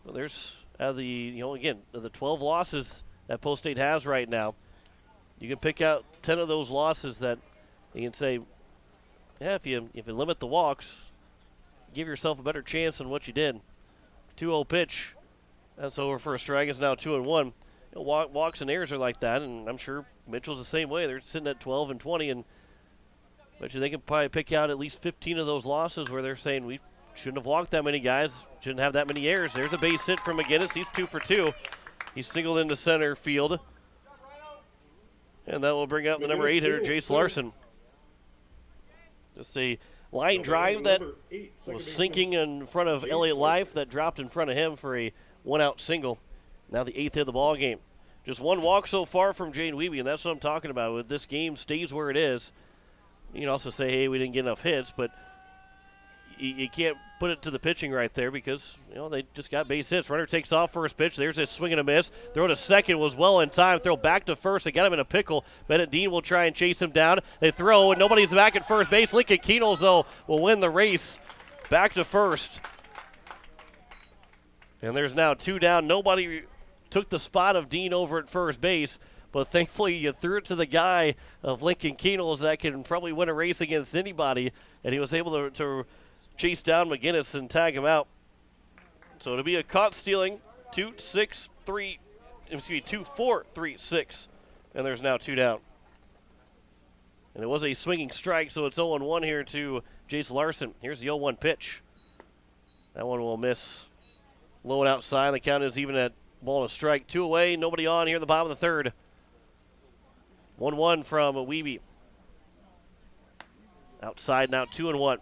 S2: Well, there's the 12 losses that Post State has right now. You can pick out 10 of those losses that you can say, yeah, if you limit the walks, give yourself a better chance than what you did. 2-0 pitch. That's over for a strike. It's now 2-1. Walks and errors are like that, and I'm sure Mitchell's the same way. They're sitting at 12 and 20, and I bet you they can probably pick out at least 15 of those losses where they're saying we shouldn't have walked that many guys, shouldn't have that many errors. There's a base hit from McGinnis. He's 2 for 2. He's singled into center field, and that will bring out the number 8 hitter, Jace Larson. Just a line drive that was sinking in front of Elliott Life that dropped in front of him for a 1-out single. Now the 8th hit of the ball game. Just 1 walk so far from Jane Wiebe, and that's what I'm talking about. If this game stays where it is, you can also say, hey, we didn't get enough hits, but you can't put it to the pitching right there because, they just got base hits. Runner takes off first pitch. There's a swing and a miss. Throw to second was well in time. Throw back to first. They got him in a pickle. Bennett Dean will try and chase him down. They throw, and nobody's back at first base. Lincoln Keenels, though, will win the race back to first. And there's now 2 down. Nobody took the spot of Dean over at first base, but thankfully you threw it to the guy of Lincoln Keenels that can probably win a race against anybody, and he was able to chase down McGinnis and tag him out. So it'll be a caught stealing 2-4-3-6, and there's now 2 down. And it was a swinging strike, so it's 0-1 here to Jace Larson. Here's the 0-1 pitch. That one will miss low and outside. The count is even at Ball and a strike. 2 away. Nobody on here in the bottom of the third. 1-1 from Wiebe. Outside now 2-1.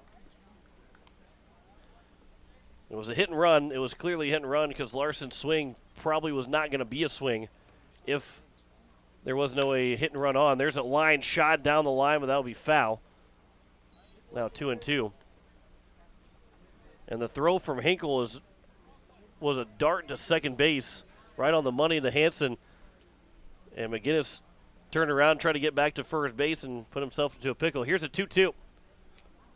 S2: It was a hit and run. It was clearly a hit and run because Larson's swing probably was not going to be a swing if there was no a hit and run on. There's a line shot down the line, but that will be foul. Now 2-2. And the throw from Hinkle was a dart to second base, right on the money to Hansen. And McGinnis turned around, tried to get back to first base, and put himself into a pickle. Here's a 2-2.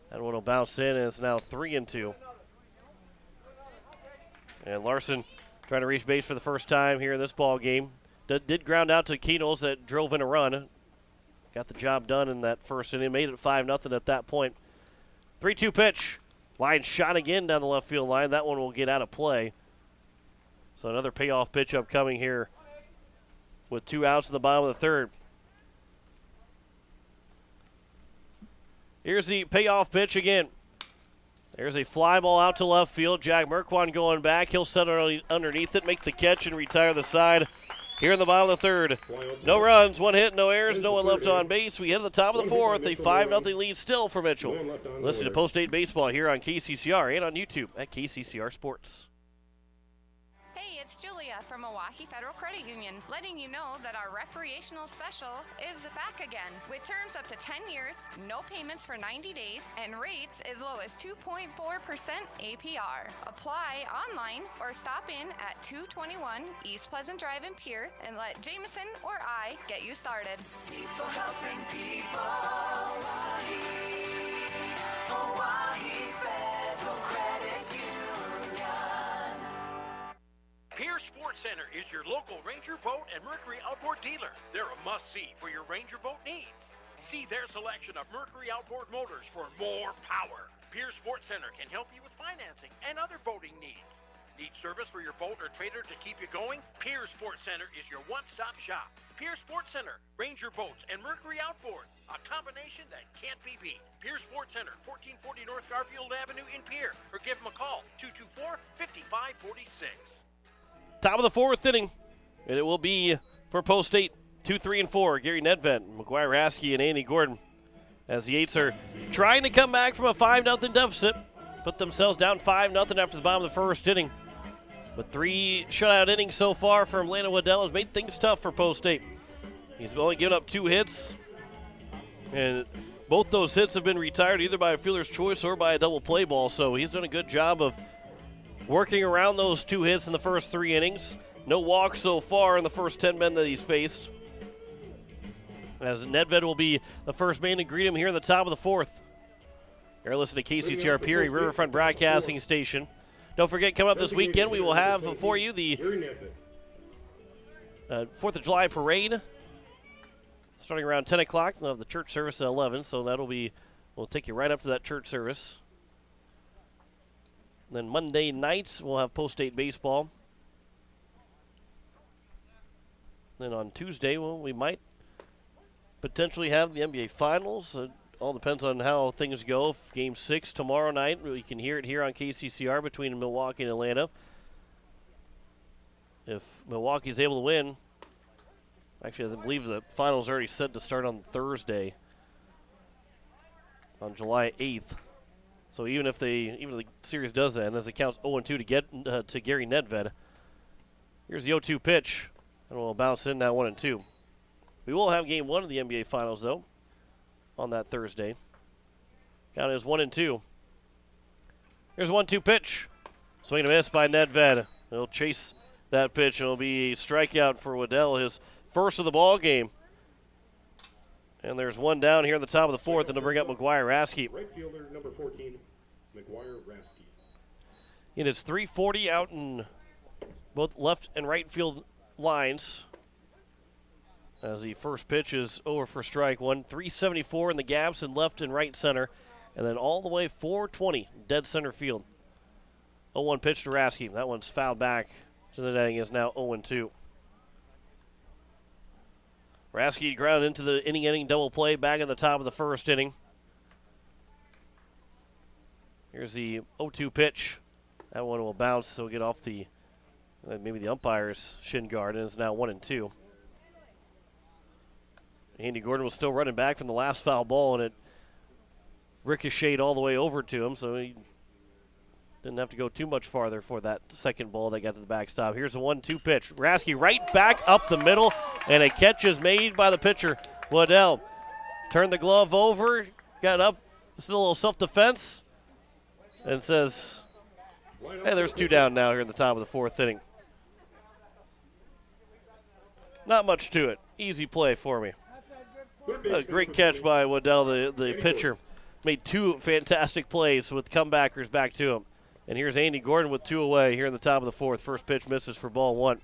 S2: That one will bounce in, and it's now 3-2. And Larson trying to reach base for the first time here in this ball game. Did ground out to Keenels that drove in a run. Got the job done in that first inning. Made it 5-0 at that point. 3-2 pitch. Line shot again down the left field line. That one will get out of play. So another payoff pitch upcoming here with 2 outs in the bottom of the third. Here's the payoff pitch again. There's a fly ball out to left field. Jack Merkwan going back. He'll set it underneath it, make the catch, and retire the side here in the bottom of the third. No runs, 1 hit, no errors, no one left on base. We hit at the top of the fourth. A 5-0 lead still for Mitchell. Listen to Post-8 Baseball here on KCCR and on YouTube at KCCR Sports.
S12: Hey, it's Julia from Milwaukee Federal Credit Union, letting you know that our recreational special is back again, with terms up to 10 years, no payments for 90 days, and rates as low as 2.4% APR. Apply online or stop in at 221 East Pleasant Drive in Pierre and let Jameson or I get you started.
S13: People helping people. Hawaii Federal Credit Union.
S14: Pierre Sports Center is your local Ranger Boat and Mercury Outboard dealer. They're a must-see for your Ranger boat needs. See their selection of Mercury Outboard motors for more power. Pierre Sports Center can help you with financing and other boating needs. Need service for your boat or trailer to keep you going? Pierre Sports Center is your one-stop shop. Pierre Sports Center, Ranger Boats, and Mercury Outboard. A combination that can't be beat. Pierre Sports Center, 1440 North Garfield Avenue in Pierre. Or give them a call, 224-5546.
S2: Top of the fourth inning, and it will be for Post-8, 2, 3, and 4. Gary Nedved, McGuire Rasky, and Andy Gordon. As the Eights are trying to come back from a 5-0 deficit, put themselves down 5-0 after the bottom of the first inning. But 3 shutout innings so far from Landon Waddell has made things tough for Post-8. He's only given up 2 hits, and both those hits have been retired either by a fielder's choice or by a double play ball, so he's done a good job of working around those 2 hits in the first 3 innings. No walks so far in the first 10 men that he's faced. As Nedved will be the first man to greet him here in the top of the fourth. You're listening to KCCR Peary Riverfront Broadcasting Station. Don't forget, coming up this weekend, we will have for you the 4th of July parade. Starting around 10 o'clock. We'll have the church service at 11, so we'll take you right up to that church service. Then Monday nights, we'll have Post-8 baseball. Then on Tuesday, we might potentially have the NBA Finals. It all depends on how things go. Game 6 tomorrow night, we can hear it here on KCCR between Milwaukee and Atlanta. If Milwaukee's able to win, actually, I believe the Finals are already set to start on Thursday, on July 8th. So even if the series does end, as it counts 0-2 to get to Gary Nedved. Here's the 0-2 pitch, and we'll bounce in now 1-2. We will have Game 1 of the NBA Finals, though, on that Thursday. Count is 1-2. Here's a 1-2 pitch. Swing and a miss by Nedved. He'll chase that pitch, and it'll be a strikeout for Waddell, his first of the ball game. And there's one down here in the top of the fourth, and to bring up McGuire Rasky.
S3: Right fielder, number 14, McGuire Rasky.
S2: It is 340 out in both left and right field lines. As the first pitch is over for strike one. 374 in the gaps in left and right center. And then all the way 420 dead center field. 0-1 pitch to Rasky. That one's fouled back to the netting, is now 0-2. Rasky grounded into the inning double play back at the top of the first inning. Here's the 0-2 pitch. That one will bounce, so we'll get off the Maybe the umpire's shin guard, and it's now 1-2. Andy Gordon was still running back from the last foul ball, and it ricocheted all the way over to him, so he didn't have to go too much farther for that second ball that got to the backstop. Here's a 1-2 pitch. Rasky right back up the middle, and a catch is made by the pitcher, Waddell. Turned the glove over, got up, still a little self-defense, and says, hey, there's 2 down now here in the top of the 4th inning. Not much to it. Easy play for me. A great catch by Waddell, the pitcher. Made 2 fantastic plays with comebackers back to him. And here's Andy Gordon with 2 away here in the top of the 4th. First pitch misses for ball 1.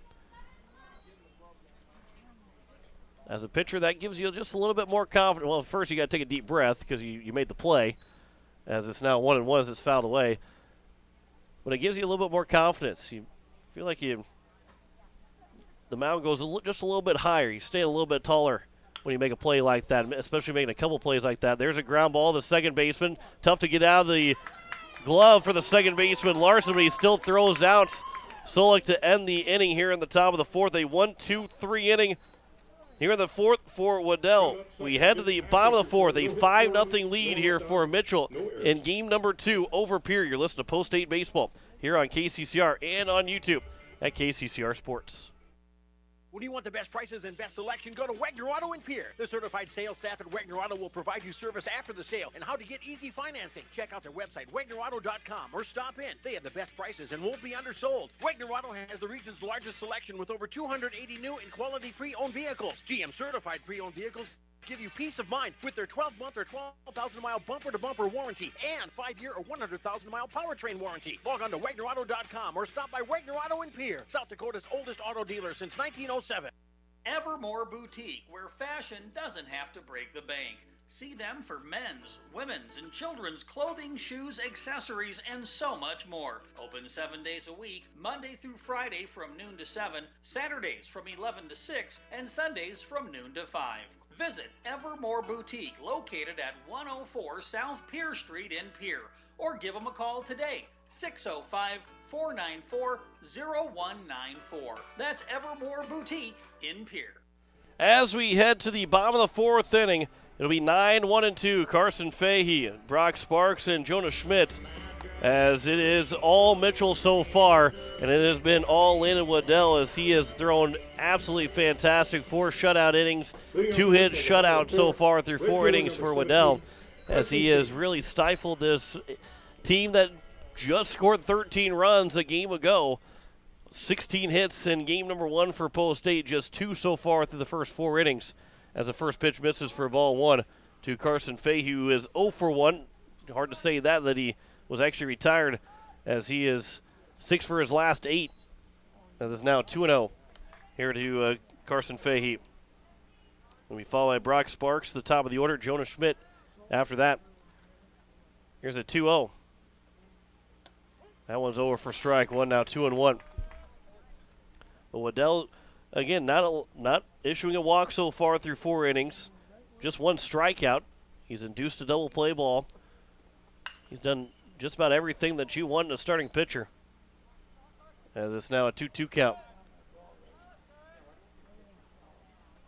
S2: As a pitcher, that gives you just a little bit more confidence. Well, first you got to take a deep breath because you made the play, as it's now 1-1 as it's fouled away. But it gives you a little bit more confidence. You feel like the mound goes just a little bit higher. You stay a little bit taller when you make a play like that, especially making a couple plays like that. There's a ground ball to second baseman. Tough to get out of the glove for the second baseman, Larson, but he still throws out Solik to end the inning here in the top of the 4th. A 1-2-3 inning here in the 4th for Waddell. We head to the bottom of the 4th. A 5-0 lead here for Mitchell in game number 2 over Pierre. You're listening to Post-State Baseball here on KCCR and on YouTube at KCCR Sports.
S14: When you want the best prices and best selection, go to Wegner Auto in Pierre. The certified sales staff at Wegner Auto will provide you service after the sale and how to get easy financing. Check out their website, WegnerAuto.com, or stop in. They have the best prices and won't be undersold. Wegner Auto has the region's largest selection with over 280 new and quality pre-owned vehicles. GM certified pre-owned vehicles give you peace of mind with their 12-month or 12,000-mile bumper-to-bumper warranty and 5-year or 100,000-mile powertrain warranty. Log on to WegnerAuto.com or stop by Wegner Auto in Pierre, South Dakota's oldest auto dealer since 1907.
S15: Evermore Boutique, where fashion doesn't have to break the bank. See them for men's, women's, and children's clothing, shoes, accessories, and so much more. Open 7 days a week, Monday through Friday from noon to 7, Saturdays from 11 to 6, and Sundays from noon to 5. Visit Evermore Boutique, located at 104 South Pierre Street in Pierre, or give them a call today, 605-494-0194. That's Evermore Boutique in Pierre.
S2: As we head to the bottom of the 4th inning, it'll be 9-1-2. Carson Fahey, Brock Sparks, and Jonah Schmidt, as it is all Mitchell so far, and it has been all in Waddell as he has thrown absolutely fantastic 4 shutout innings, 2-hit shutout so far through 4 innings for Waddell, as he has really stifled this team that just scored 13 runs a game ago. 16 hits in game number 1 for Post State, just 2 so far through the first 4 innings, as the first pitch misses for ball 1 to Carson Fahey, who is 0 for 1. Hard to say that he was actually retired, as he is 6 for his last 8, as it's now 2-0 here to Carson Fahey. And we follow by Brock Sparks, the top of the order. Jonah Schmidt after that. Here's a 2-0. That one's over for strike one, now 2-1. But Waddell, again, not issuing a walk so far through 4 innings. Just 1 strikeout. He's induced a double play ball. He's done just about everything that you want in a starting pitcher, as it's now a 2-2 count.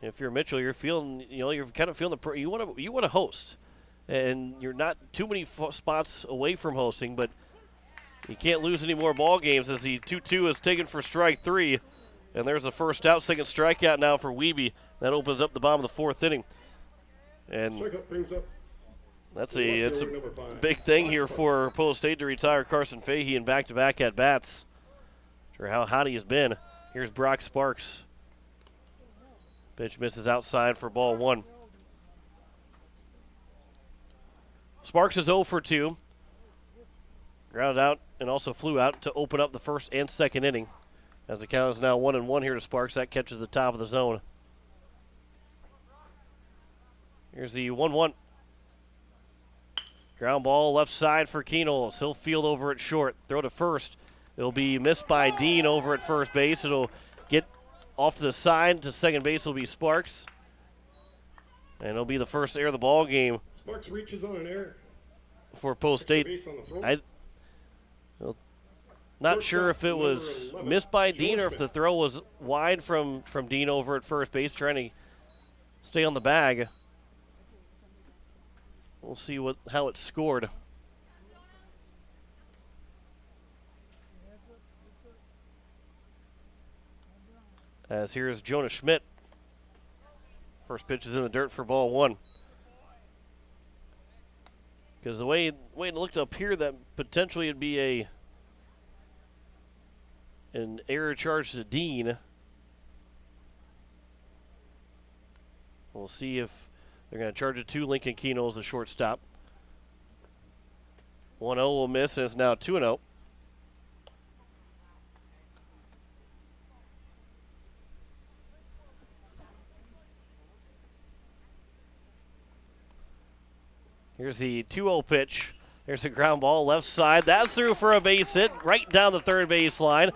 S2: If you're Mitchell, you're feeling, you're kind of feeling you want to host, and you're not too many spots away from hosting, but you can't lose any more ball games, as the 2-2 is taken for strike 3, and there's the first out, second strikeout now for Wiebe. That opens up the bottom of the 4th inning, and it's a big thing here for Post State to retire Carson Fahey in back-to-back at-bats. For how hot he has been. Here's Brock Sparks. Pitch misses outside for ball 1. Sparks is 0 for 2. Grounded out and also flew out to open up the first and second inning. As the count is now 1-1 here to Sparks. That catches the top of the zone. Here's the 1-1. Ground ball left side for Keenholz. He'll field over at short. Throw to first. It'll be missed by Dean over at first base. It'll get off to the side to second base. Will be Sparks. And it'll be the first error of the ball game.
S3: Sparks reaches on an error
S2: For Post State. Not sure if it was missed by Dean or if the throw was wide from Dean over at first base, trying to stay on the bag. We'll see how it's scored. As here's Jonah Schmidt. First pitch is in the dirt for ball one. Because the way it looked up here, that potentially it'd be an error charge to Dean. We'll see if they're going to charge it to Lincoln Keno as the shortstop. 1-0 will miss, and it's now 2-0. Here's the 2-0 pitch. There's a ground ball left side. That's through for a base hit right down the third base line.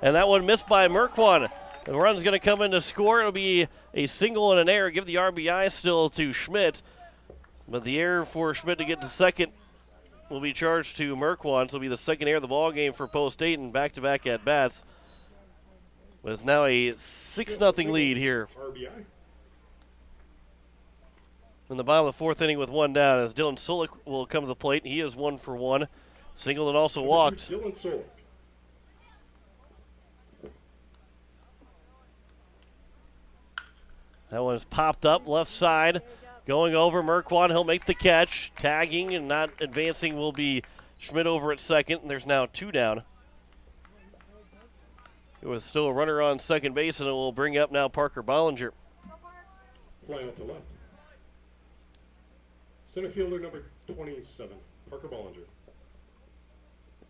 S2: And that one missed by Merkwan. The run's going to come in to score. It'll be a single and an error. Give the RBI still to Schmidt. But the error for Schmidt to get to second will be charged to Merkwan. So it'll be the second error of the ball game for Post State and back-to-back at-bats. But it's now a 6-0 lead here.
S3: RBI.
S2: In the bottom of the fourth inning with one down, as Dylan Solik will come to the plate. He is 1 for 1. Singled and also walked.
S3: Dylan Solik.
S2: That one's popped up left side. Going over Merkwan. He'll make the catch. Tagging and not advancing will be Schmidt over at second. And there's now 2 down. It was still a runner on second base, and it will bring up now Parker Bollinger.
S3: Fly out to left. Center fielder number 27, Parker Bollinger.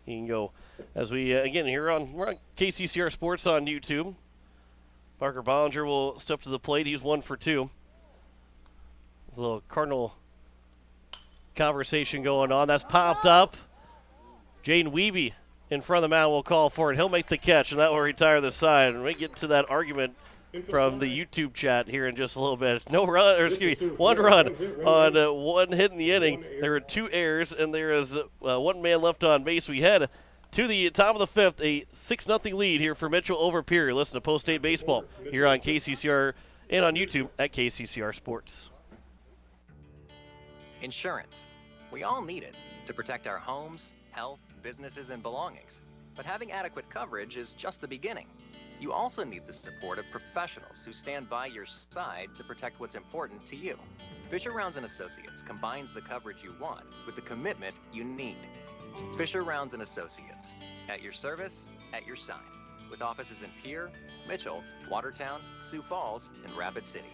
S2: He can go as we, again, we're on KCCR Sports on YouTube. Parker Bollinger will step to the plate. He's 1 for 2. A little Cardinal conversation going on. That's popped up. Jaden Wiebe in front of the mound will call for it. He'll make the catch, and that will retire the side. And we get to that argument from the YouTube chat here in just a little bit. No run, or excuse me, 1 run on 1 hit in the inning. There were 2 errors, and there is 1 man left on base. We head to the top of the 5th, a 6-0 lead here for Mitchell over Pierre. Listen to Post State Baseball here on KCCR and on YouTube at KCCR Sports.
S16: Insurance. We all need it to protect our homes, health, businesses, and belongings. But having adequate coverage is just the beginning. You also need the support of professionals who stand by your side to protect what's important to you. Fisher Rounds & Associates combines the coverage you want with the commitment you need. Fisher Rounds & Associates, at your service, at your side, with offices in Pierre, Mitchell, Watertown, Sioux Falls, and Rapid City.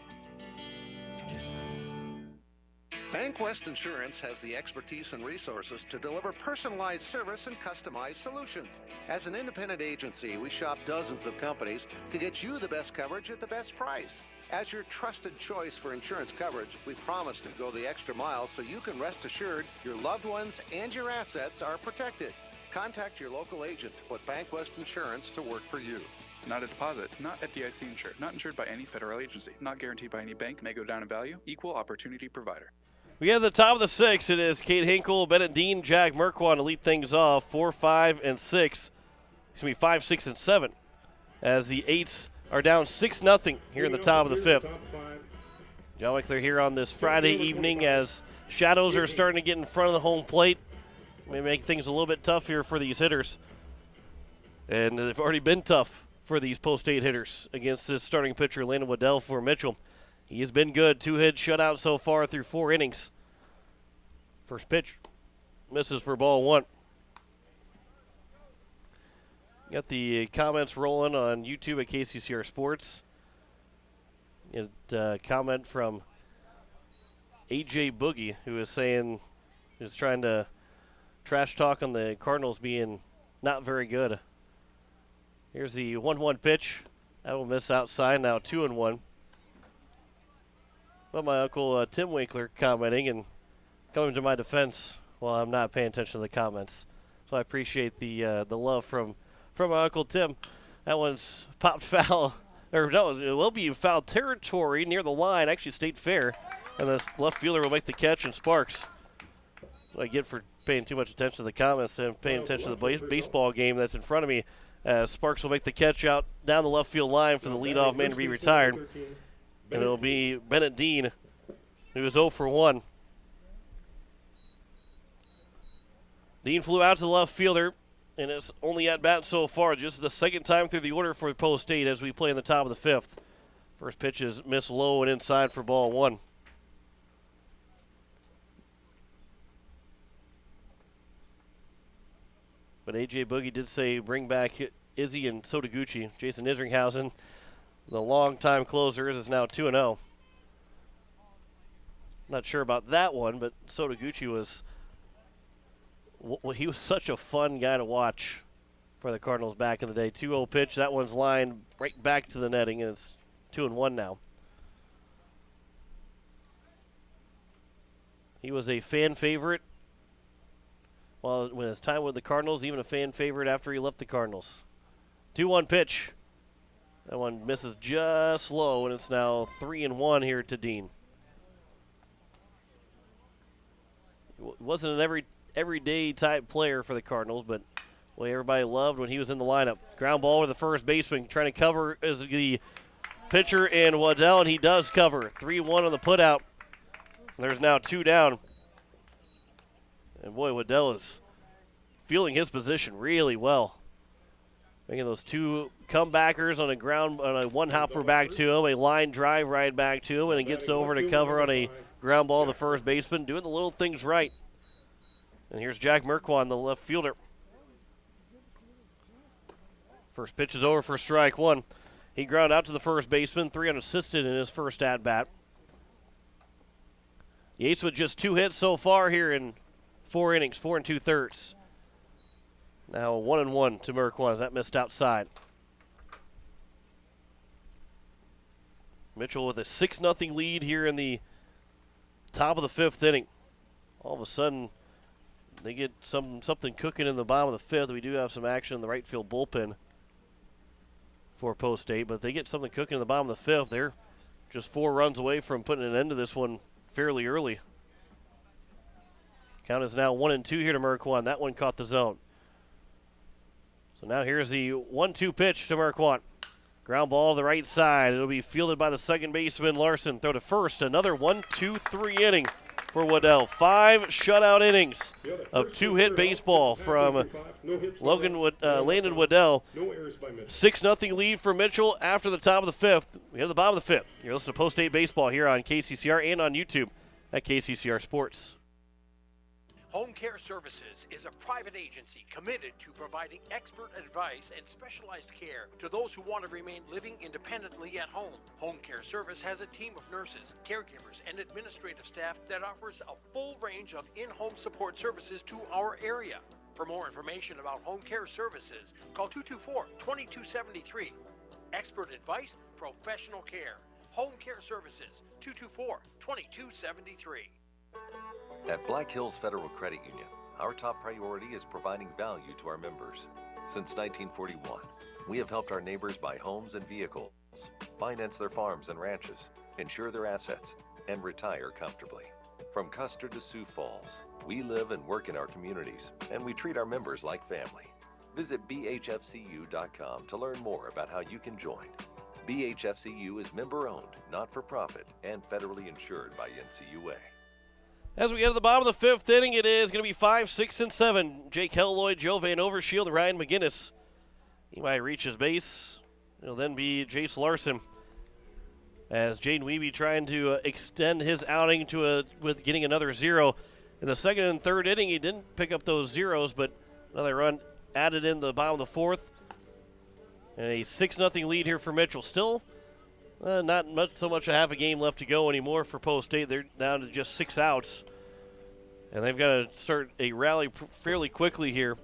S17: BankWest Insurance has the expertise and resources to deliver personalized service and customized solutions. As an independent agency, we shop dozens of companies to get you the best coverage at the best price. As your trusted choice for insurance coverage, we promise to go the extra mile so you can rest assured your loved ones and your assets are protected. Contact your local agent to put BankWest Insurance to work for you.
S18: Not a deposit, not FDIC insured, not insured by any federal agency, not guaranteed by any bank, may go down in value, equal opportunity provider.
S2: We get to the top of the 6th. It is Kate Hinkle, Bennett Dean, Jack Merkwan to lead things off. 4, 5, and 6. Excuse me, 5, 6, and 7. As the 8s are down 6-0 here in the top of the 5th. John Wickler here on this Friday evening as shadows are starting to get in front of the home plate. May make things a little bit tough here for these hitters. And they've already been tough for these Post-State hitters against this starting pitcher, Landon Waddell for Mitchell. He has been good. 2-hit shutout so far through 4 innings. First pitch misses for ball 1. Got the comments rolling on YouTube at KCCR Sports. A comment from AJ Boogie, who is saying, is trying to trash talk on the Cardinals being not very good. Here's the 1-1 pitch. That will miss outside, now 2-1. But my uncle Tim Winkler commenting and coming to my defense while I'm not paying attention to the comments. So I appreciate the love from my uncle Tim. That one's popped foul. Or no, it will be foul territory near the line, actually State Fair. And this left fielder will make the catch, and Sparks I get for paying too much attention to the comments and paying attention to the baseball game that's in front of me. Sparks will make the catch out down the left field line for the leadoff man to be retired. And it'll be Bennett Dean, who is 0 for 1. Dean flew out to the left fielder, and it's only at bat so far. Just the second time through the order for Post State as we play in the top of the fifth. First pitch is missed low and inside for ball 1. But A.J. Boogie did say bring back Izzy and Sotaguchi. Jason Isringhausen, the longtime closer, is now 2-0. Not sure about that one, but Sotaguchi was such a fun guy to watch for the Cardinals back in the day. 2-0 pitch. That one's lined right back to the netting, and it's 2-1 now. He was a fan favorite when his time with the Cardinals, even a fan favorite after he left the Cardinals. 2-1 pitch. That one misses just low, and it's now 3-1 here to Dean. He wasn't an everyday type player for the Cardinals, but boy, everybody loved when he was in the lineup. Ground ball with the first baseman, trying to cover as the pitcher and Waddell, and he does cover. 3-1 on the putout. There's now 2 down. And boy, Waddell is feeling his position really well. Making those 2 comebackers on a one hopper back to him, a line drive right back to him, and he gets over to cover on a ground ball to the first baseman, doing the little things right. And here's Jack Merquan, the left fielder. First pitch is over for strike 1. He grounded out to the first baseman, 3 unassisted in his first at-bat. Yates with just 2 hits so far here in 4 innings, 4 2/3. Now 1-1 to Merquan as that missed outside. Mitchell with a 6-0 lead here in the top of the 5th inning. All of a sudden, they get something cooking in the bottom of the 5th. We do have some action in the right field bullpen for Post State, but if they get something cooking in the bottom of the 5th, they're just 4 runs away from putting an end to this one fairly early. Count is now 1-2 here to Merquan. That one caught the zone. So now here's the 1-2 pitch to Merquan. Ground ball to the right side. It'll be fielded by the second baseman, Larson. Throw to first. Another 1-2-3 inning for Waddell. 5 shutout innings of 2-hit baseball from Landon Waddell. 6-0 lead for Mitchell after the top of the 5th. We have the bottom of the 5th. You're listening to Post State Baseball here on KCCR and on YouTube at KCCR Sports.
S14: Home Care Services is a private agency committed to providing expert advice and specialized care to those who want to remain living independently at home. Home Care Service has a team of nurses, caregivers, and administrative staff that offers a full range of in-home support services to our area. For more information about Home Care Services, call 224-2273. Expert advice, professional care. Home Care Services, 224-2273.
S19: At Black Hills Federal Credit Union, our top priority is providing value to our members. Since 1941, we have helped our neighbors buy homes and vehicles, finance their farms and ranches, insure their assets, and retire comfortably. From Custer to Sioux Falls, we live and work in our communities, and we treat our members like family. Visit bhfcu.com to learn more about how you can join. BHFCU is member-owned, not-for-profit, and federally insured by NCUA.
S2: As we get to the bottom of the 5th inning, it is going to be 5, 6, and 7. Jake Helloy, Joe Van Overshield, Ryan McGinnis. He might reach his base. It'll then be Jace Larson. As Jaden Weeby trying to extend his outing with getting another 0. In the 2nd and 3rd inning, he didn't pick up those zeros, but another run added in the bottom of the 4th. And a 6-0 lead here for Mitchell. Still not so much a half a game left to go anymore for Post State. They're down to just 6 outs. And they've got to start a rally fairly quickly here.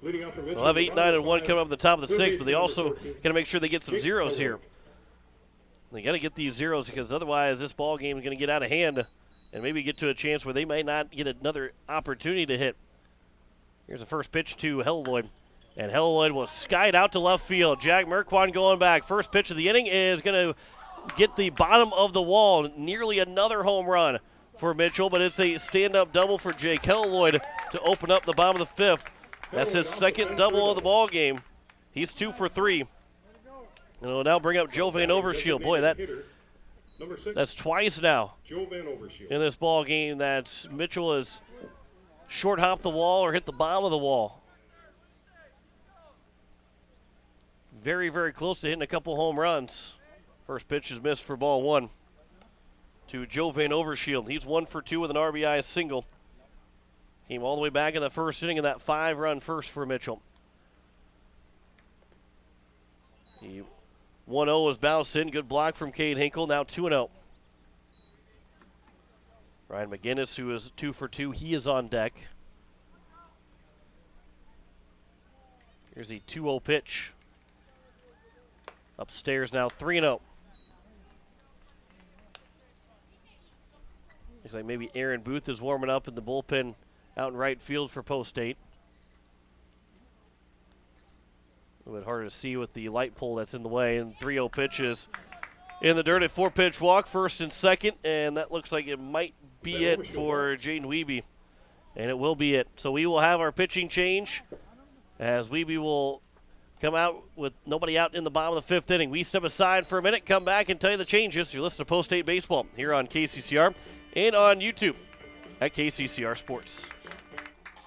S2: They'll have 8, 9, and 1 coming up at the top of the 6th, but they also got to make sure they get some zeros here. They got to get these zeros because otherwise this ball game is going to get out of hand and maybe get to a chance where they might not get another opportunity to hit. Here's the first pitch to Helloyd. And Helloyd will skite out to left field. Jack Merquan going back. First pitch of the inning is going to get the bottom of the wall. Nearly another home run for Mitchell, but it's a stand-up double for Jake Kelloyd to open up the bottom of the fifth. That's his second double of the ball game. He's 2 for 3. And he'll now bring up Joe Van Overshield. Boy, that's twice now in this ball game that Mitchell has short hopped the wall or hit the bottom of the wall. Very, very close to hitting a couple home runs. First pitch is missed for ball 1 to Joe Van Overshield. He's 1 for 2 with an RBI single. Came all the way back in the first inning of that 5-run first for Mitchell. 1-0 is bounced in. Good block from Cade Hinkle. Now 2-0. Ryan McGinnis, who is 2 for 2, he is on deck. Here's the 2-0 pitch. Upstairs now 3-0. Looks like maybe Aaron Booth is warming up in the bullpen out in right field for Post State. A little bit harder to see with the light pole that's in the way. And 3-0 pitch is in the dirt. A 4-pitch walk, first and second, and that looks like it might be it for Jaden Wiebe. And it will be it. So we will have our pitching change as Wiebe will come out with nobody out in the bottom of the 5th inning. We step aside for a minute, come back and tell you the changes. You're listening to Post State Baseball here on KCCR and on YouTube at KCCR Sports.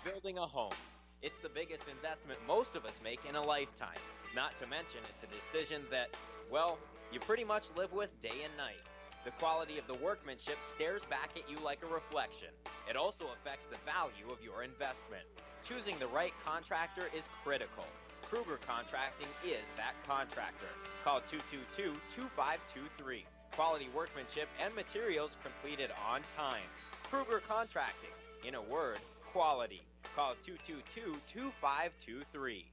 S20: Building a home. It's the biggest investment most of us make in a lifetime. Not to mention it's a decision that, well, you pretty much live with day and night. The quality of the workmanship stares back at you like a reflection. It also affects the value of your investment. Choosing the right contractor is critical. Kruger Contracting is that contractor. Call 222-2523. Quality workmanship and materials completed on time. Kruger Contracting. In a word, quality. Call 222-2523.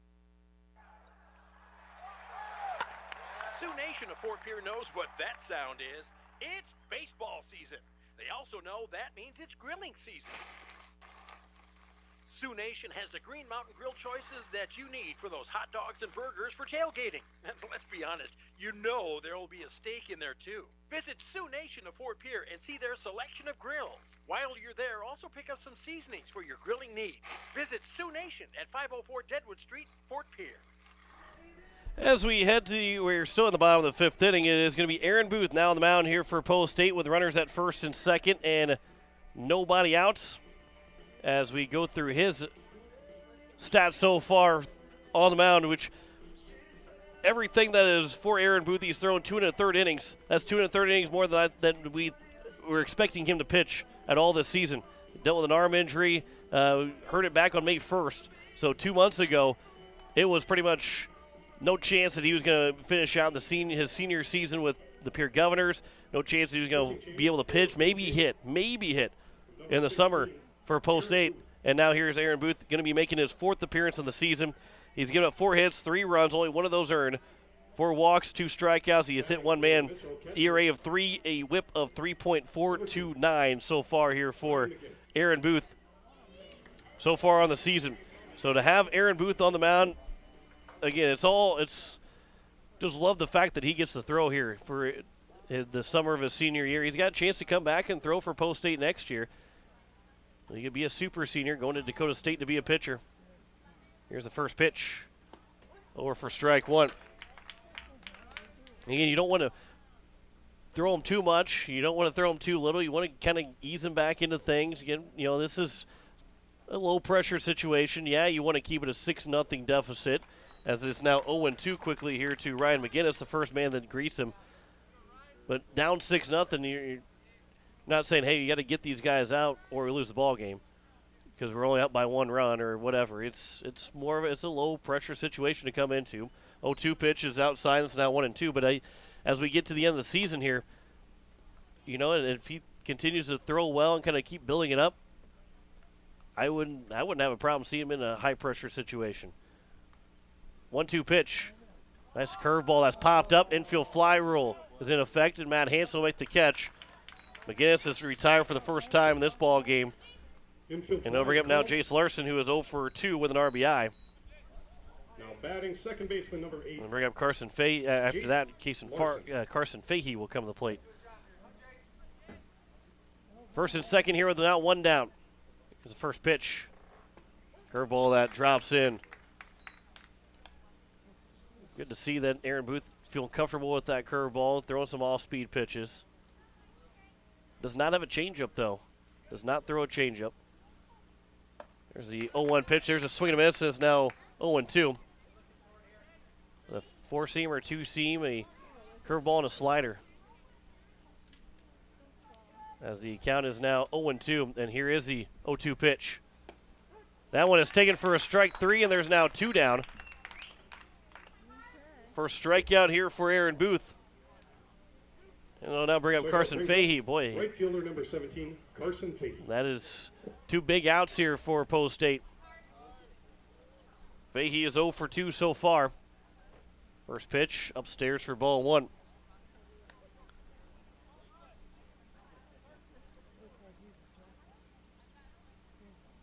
S14: Sioux Nation of Fort Pierre knows what that sound is. It's baseball season. They also know that means it's grilling season. Sioux Nation has the Green Mountain Grill choices that you need for those hot dogs and burgers for tailgating. And let's be honest, you know there will be a steak in there too. Visit Sioux Nation of Fort Pierre and see their selection of grills. While you're there, also pick up some seasonings for your grilling needs. Visit Sioux Nation at 504 Deadwood Street, Fort Pierre.
S2: As we head to, we're still in the bottom of the 5th inning, it is going to be Aaron Booth now on the mound here for Post State with runners at first and second and nobody out. As we go through his stats so far on the mound, which everything that is for Aaron Booth, he's thrown 2 1/3 innings. That's 2 1/3 innings more than we were expecting him to pitch at all this season. Dealt with an arm injury, hurt it back on May 1st. So 2 months ago, it was pretty much no chance that he was going to finish out his senior season with the Pierre Governors. No chance he was going to be able to pitch. Maybe hit in the summer for Post State. And now here's Aaron Booth going to be making his 4th appearance in the season. He's given up 4 hits, 3 runs, only one of those earned. 4 walks, 2 strikeouts. He has hit one man. ERA of 3, a whip of 3.429 so far here for Aaron Booth so far on the season. So to have Aaron Booth on the mound, again, it's just love the fact that he gets to throw here for the summer of his senior year. He's got a chance to come back and throw for Post State next year. He could be a super senior going to Dakota State to be a pitcher. Here's the first pitch. Over for strike 1. Again, you don't want to throw him too much. You don't want to throw him too little. You want to kind of ease him back into things. Again, this is a low-pressure situation. Yeah, you want to keep it a 6-0 deficit, as it's now 0-2 quickly here to Ryan McGinnis, the first man that greets him. But down 6-0, you're not saying, hey, you got to get these guys out or we lose the ball game because we're only up by 1 run or whatever. It's more of it's a low-pressure situation to come into. 0-2 pitch is outside. It's now 1-2. But as we get to the end of the season here, and if he continues to throw well and kind of keep building it up, I wouldn't have a problem seeing him in a high-pressure situation. 1-2 pitch. Nice curveball that's popped up. Infield fly rule is in effect, and Matt Hansel will make the catch. McGinnis is retired for the first time in this ball game. And they'll bring up now Jace Larson, who is 0 for 2 with an RBI.
S3: Now batting second baseman number 8.
S2: We'll bring up Carson Fahey. After that, Carson Fahey will come to the plate. First and second here with now one down. Here's the first pitch. Curveball that drops in. Good to see that Aaron Booth feeling comfortable with that curveball, throwing some off-speed pitches. Does not have a changeup, though. Does not throw a changeup. There's the 0-1 pitch. There's a swing and a miss. It's now 0-2. A four-seam or two-seam, a curveball and a slider. As the count is now 0-2, and here is the 0-2 pitch. That one is taken for a strike 3, and there's now 2 down. First strikeout here for Aaron Booth. And they'll now bring up Carson Fahey. Boy,
S3: right fielder number 17, Carson Fahey.
S2: That is 2 big outs here for Post State. Fahey is 0 for 2 so far. First pitch upstairs for ball 1.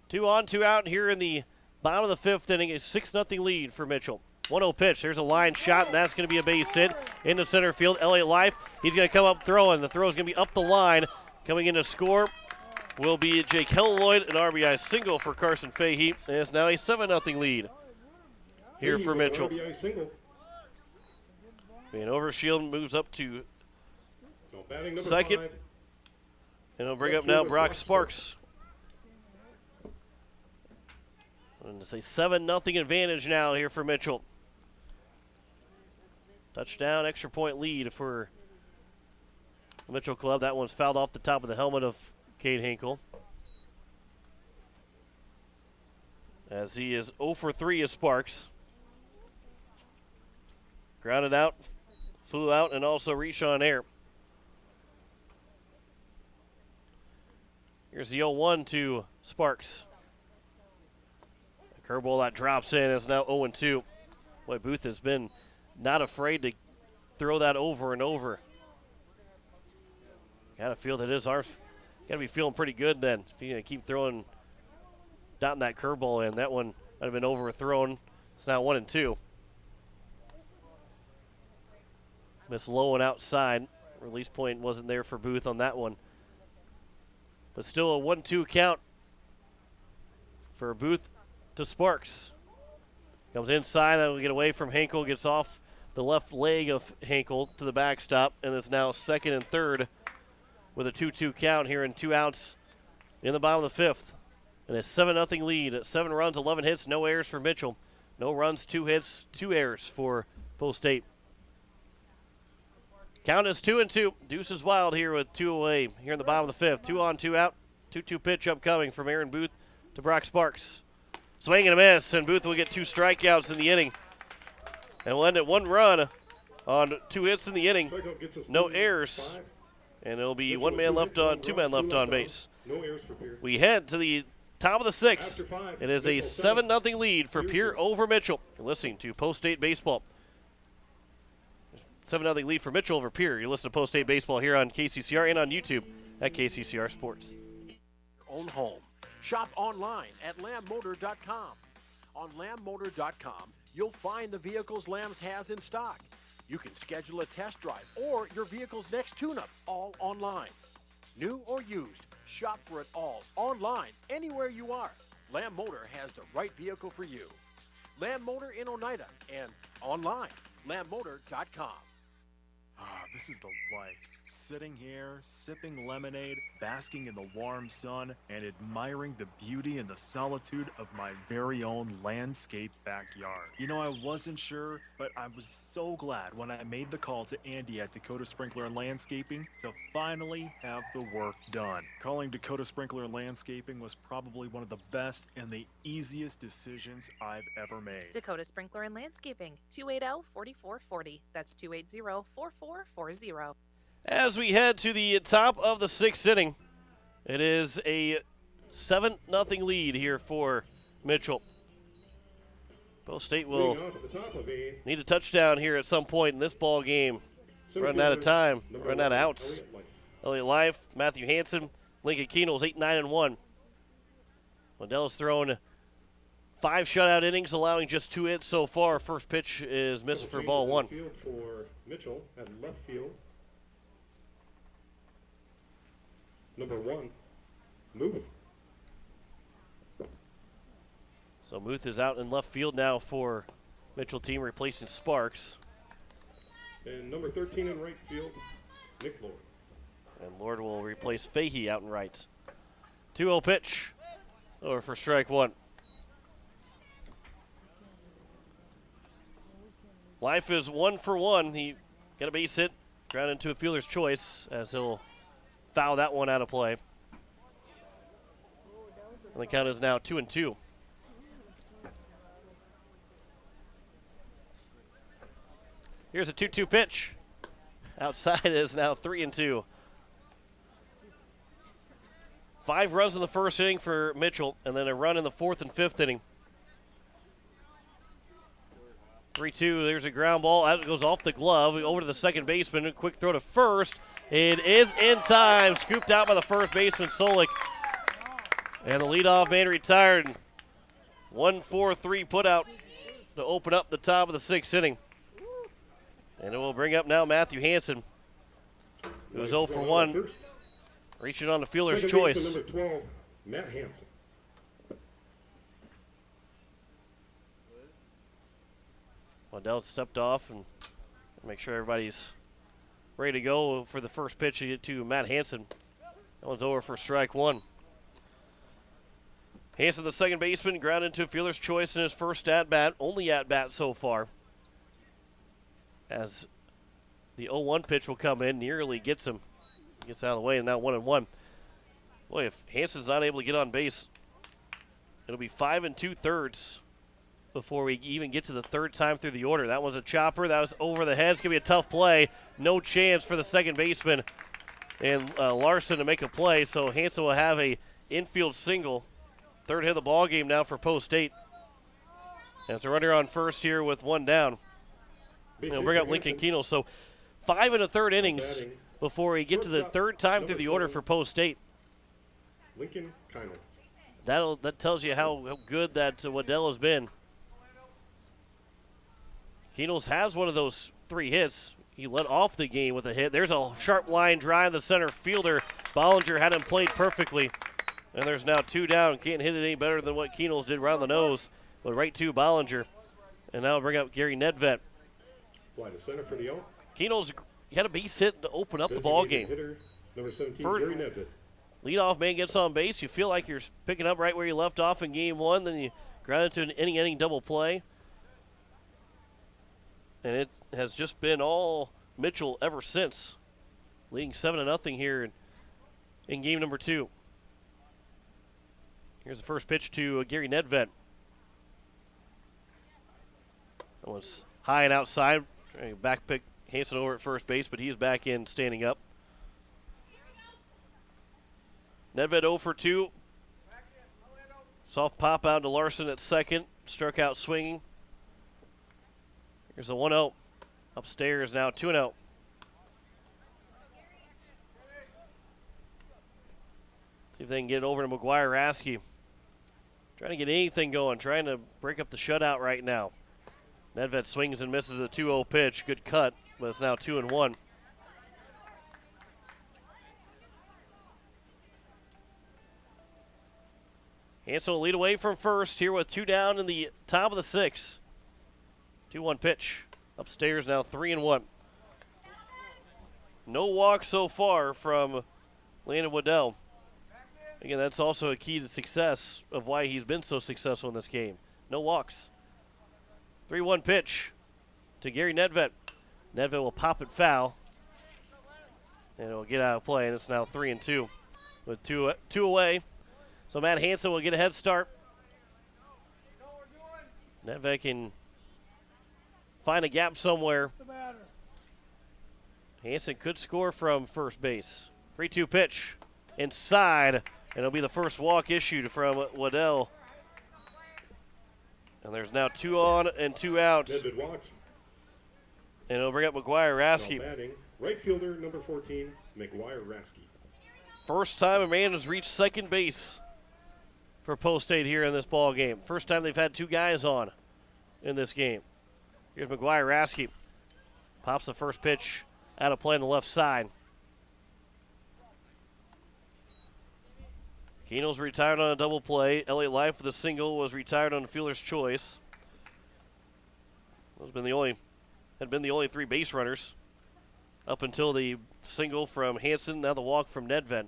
S2: Two on, 2 out here in the bottom of the 5th inning. A 6-0 lead for Mitchell. 1-0 pitch. There's a line shot, and that's going to be a base hit into center field. Elliott Life, he's going to come up throwing. The throw is going to be up the line. Coming in to score will be Jake Helloyd, an RBI single for Carson Fahey. And it's now a 7-0 lead here for Mitchell. And Overshield moves up to second. And he'll bring up now Brock Sparks. And it's a 7-0 advantage now here for Mitchell. Touchdown, extra point lead for the Mitchell Club. That one's fouled off the top of the helmet of Cade Hinkle. As he is 0 for 3 as Sparks. Grounded out, flew out, and also reached on air. Here's the 0-1 to Sparks. A curveball that drops in is now 0-2. Boy, Booth has been not afraid to throw that over and over. Got to feel that his arms got to be feeling pretty good then. If you're going to keep throwing, dotting that curveball in, that one might have been overthrown. It's now 1-2. Miss low and outside. Release point wasn't there for Booth on that one. But still a 1-2 count for Booth to Sparks. Comes inside, that will get away from Hinkle, gets off the left leg of Hinkle to the backstop, and is now second and third with a 2-2 count here and 2 outs in the bottom of the 5th. And a 7-0 lead. 7 runs, 11 hits, no errors for Mitchell. No runs, 2 hits, 2 errors for Post State. Count is 2-2. Deuce is wild here with 2 away here in the bottom of the 5th. 2 on, 2 out. 2-2 pitch upcoming from Aaron Booth to Brock Sparks. Swing and a miss, and Booth will get 2 strikeouts in the inning. And we'll end at 1 run on 2 hits in the inning. No errors. And it'll be 1 man left on, 2 men left on base. We head to the top of the 6th. It is a 7-0 lead for Pierre over Mitchell. You're listening to Post State Baseball. 7-0 lead for Mitchell over Pierre. You're listening to Post State Baseball here on KCCR and on YouTube at KCCR Sports.
S14: Own home. Shop online at lambmotor.com. On lambmotor.com, you'll find the vehicles Lambs has in stock. You can schedule a test drive or your vehicle's next tune-up, all online. New or used, shop for it all online, anywhere you are. Lamb Motor has the right vehicle for you. Lamb Motor in Oneida and online, lambmotor.com.
S5: This is the life. Sitting here, sipping lemonade, basking in the warm sun, and admiring the beauty and the solitude of my very own landscaped backyard. You know, I wasn't sure, but I was so glad when I made the call to Andy at Dakota Sprinkler and Landscaping to finally have the work done. Calling Dakota Sprinkler and Landscaping was probably one of the best and the easiest decisions I've ever made.
S21: Dakota Sprinkler and Landscaping, 280-4440. That's 280-4440.
S2: As we head to the top of the 6th inning, it is a 7-0 lead here for Mitchell. Post State will need a touchdown here at some point in this ball game. Running out of time, running out of outs. Elliott Life, Matthew Hansen, Lincoln Keenel's 8-9-1. Waddell's thrown 5 shutout innings, allowing just 2 hits so far. First pitch is missed for ball 1.
S3: Field for Mitchell at left field. Number 1, Muth.
S2: So Muth is out in left field now for Mitchell team, replacing Sparks.
S3: And number 13 in right field, Nick Lord.
S2: And Lord will replace Fahey out in right. 2-0 pitch. Over for strike one. Life is 1 for 1. He got a base hit, ground into a fielder's choice as he'll foul that one out of play. And the count is now 2-2. Here's a 2-2 pitch. Outside is now 3-2. 5 runs in the first inning for Mitchell, and then a run in the fourth and fifth inning. 3-2, there's a ground ball. That goes off the glove, over to the second baseman. A quick throw to first. It is in time. Scooped out by the first baseman, Solik. And the leadoff man retired. 1-4-3 put out to open up the top of the sixth inning. And it will bring up now Matthew Hansen, who was 0 for 1, reaching on the fielder's
S3: Second
S2: choice.
S3: baseman, number 12, Matt Hansen.
S2: Waddell stepped off and make sure everybody's ready to go for the first pitch to Matt Hansen. That one's over for strike one. Hansen, the second baseman, ground into a fielder's choice in his first at-bat, only at-bat so far. As the 0-1 pitch will come in, nearly gets him. Gets out of the way, and now 1-1. Boy, if Hansen's not able to get on base, it'll be 5 2/3 before we even get to the third time through the order. That was a chopper. That was over the head. It's going to be a tough play. No chance for the second baseman and Larson to make a play, so Hansen will have a infield single. Third hit of the ball game now for Post State. And it's a runner on first here with one down. They'll bring up Lincoln Keenel. So 5 1/3 innings before we get to the third time through the order for Post State.
S3: Lincoln Keenel.
S2: That tells you how good that Waddell has been. Keenels has one of those 3 hits. He led off the game with a hit. There's a sharp line drive. The center fielder, Bollinger, had him played perfectly. And there's now 2 down. Can't hit it any better than what Keenels did around the nose. But right to Bollinger. And now bring up Gary Nedved.
S3: Fly to center for the out.
S2: Keenels had a base hit to open up the ball game.
S3: Hitter, number 17, Gary Nedved.
S2: Leadoff man gets on base. You feel like you're picking up right where you left off in game 1. Then you ground into an inning double play. And it has just been all Mitchell ever since. Leading 7-0 here in game number 2. Here's the first pitch to Gary Nedved. That was high and outside. Trying to back pick Hansen over at first base, but he is back in standing up. Nedved 0 for 2. Soft pop out to Larson at second. Struck out swinging. Here's a 1-0. Upstairs now 2-0. See if they can get it over to McGuire Rasky. Trying to get anything going. Trying to break up the shutout right now. Nedved swings and misses a 2-0 pitch. Good cut, but it's now 2-1. Hansen will lead away from first here with 2 down in the top of the 6th. 2-1 pitch. Upstairs now 3-1. No walk so far from Landon Waddell. Again, that's also a key to success of why he's been so successful in this game. No walks. 3-1 pitch to Gary Nedved. Nedved will pop it foul. And it'll get out of play, and it's now 3-2 with two away. So Matt Hansen will get a head start. Nedved can find a gap somewhere. Hansen could score from first base. 3-2 pitch inside, and it'll be the first walk issued from Waddell. And there's now 2 on and 2 out.
S3: Nedved walks.
S2: And it'll bring up McGuire Rasky.
S3: Now batting, right fielder number 14, McGuire Rasky.
S2: First time a man has reached second base for Post State here in this ball game. First time they've had 2 guys on in this game. Here's McGuire Rasky. Pops the first pitch out of play on the left side. Keno's retired on a double play. LA Life with a single was retired on a fielder's choice. Those had been the only three base runners up until the single from Hansen, now the walk from Nedved.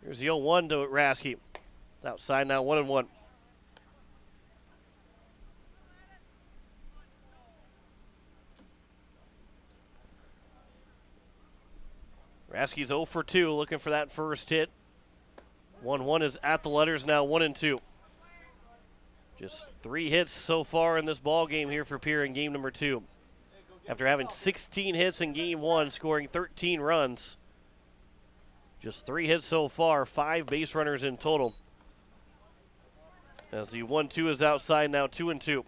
S2: Here's the 0-1 to Rasky. Outside now 1-1. Rasky's 0 for 2, looking for that first hit. 1-1 is at the letters, now 1-2. Just 3 hits so far in this ball game here for Pierre in game number 2. After having 16 hits in game 1, scoring 13 runs. Just 3 hits so far, 5 base runners in total. As the 1-2 is outside, now 2-2.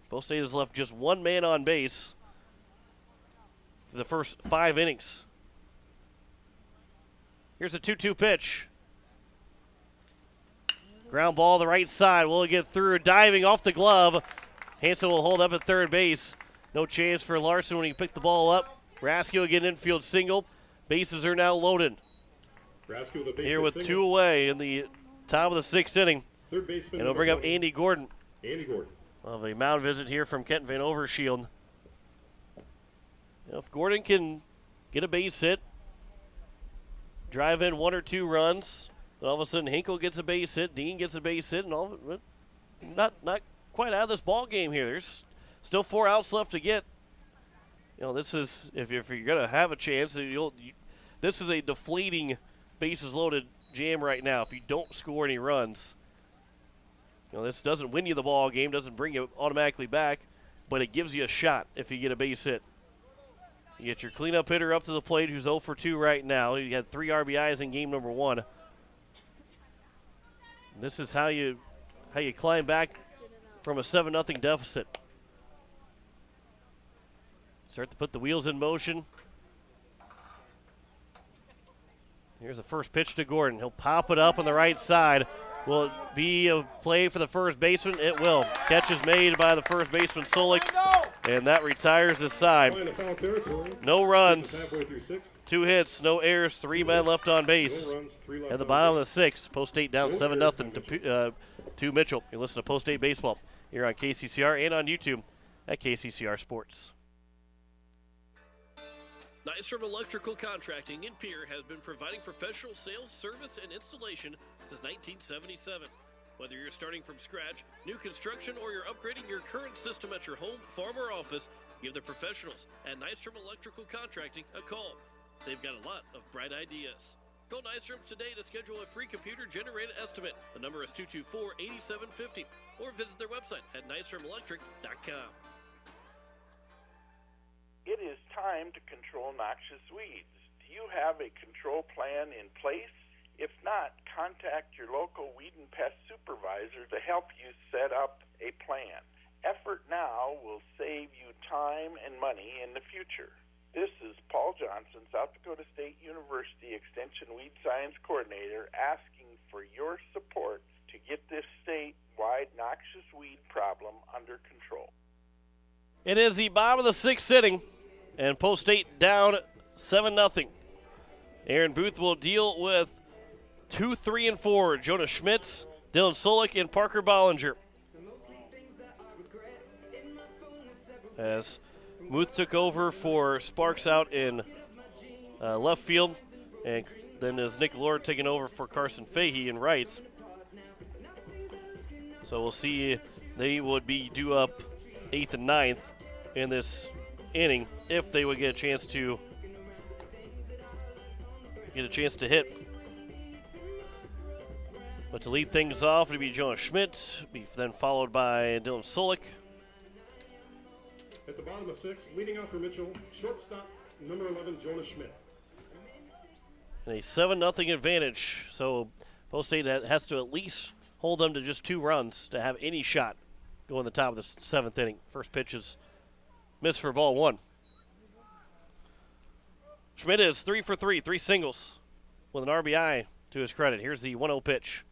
S2: Post State has left just one man on base for the first 5 innings. Here's a 2-2 pitch. Ground ball to the right side. Will it get through? Diving off the glove. Hansen will hold up at third base. No chance for Larson when he picked the ball up. Rasky will get an infield single. Bases are now loaded. Here with 2 away in the top of the 6th inning.
S3: Third baseman.
S2: And it'll bring up Andy Gordon.
S3: Andy Gordon.
S2: Of a mound visit here from Kent Van Overshield. If Gordon can get a base hit, drive in 1 or 2 runs, then all of a sudden Hinkle gets a base hit, Dean gets a base hit, and all of it, not quite out of this ball game here. There's still 4 outs left to get. This is if you're going to have a chance, this is a deflating bases loaded jam right now. If you don't score any runs, this doesn't win you the ball game, doesn't bring you automatically back, but it gives you a shot if you get a base hit. You get your cleanup hitter up to the plate, who's 0 for 2 right now. He had 3 RBIs in game number 1. This is how you climb back from a 7-0 deficit. Start to put the wheels in motion. Here's the first pitch to Gordon. He'll pop it up on the right side. Will it be a play for the first baseman? It will. Catch is made by the first baseman, Solik, and that retires his side. No runs, 2 hits, no errors, 3 men left on base. At the bottom of the 6th, Post State down 7-0 to Mitchell. You listen to Post State Baseball here on KCCR and on YouTube at KCCR Sports.
S6: Nystrom Electrical Contracting in Pierre has been providing professional sales, service, and installation since 1977. Whether you're starting from scratch, new construction, or you're upgrading your current system at your home, farm, or office, give the professionals at Nystrom Electrical Contracting a call. They've got a lot of bright ideas. Call Nystrom today to schedule a free computer-generated estimate. The number is 224-8750, or visit their website at nystromelectric.com.
S1: It is time to control noxious weeds. Do you have a control plan in place? If not, contact your local weed and pest supervisor to help you set up a plan. Effort now will save you time and money in the future. This is Paul Johnson, South Dakota State University Extension Weed Science Coordinator, asking for your support to get this statewide noxious weed problem under control.
S2: It is the bottom of the 6th inning, and Post State down 7-0. Aaron Booth will deal with 2, 3, and 4. Jonah Schmitz, Dylan Solik, and Parker Bollinger. As Booth took over for Sparks out in left field, and then as Nick Lord taking over for Carson Fahey in right. So we'll see. They would be due up 8th and 9th in this inning if they would get a chance to hit. But to lead things off, it would be Jonah Schmidt, then followed by Dylan Solik.
S3: At the bottom of 6, leading off for Mitchell, shortstop, number 11, Jonah Schmidt.
S2: And a 7-0 advantage, so Post State has to at least hold them to just 2 runs to have any shot going the top of the 7th inning. First pitch is missed for ball 1. Schmidt is 3 for 3, 3 singles with an RBI to his credit. Here's the 1-0 pitch.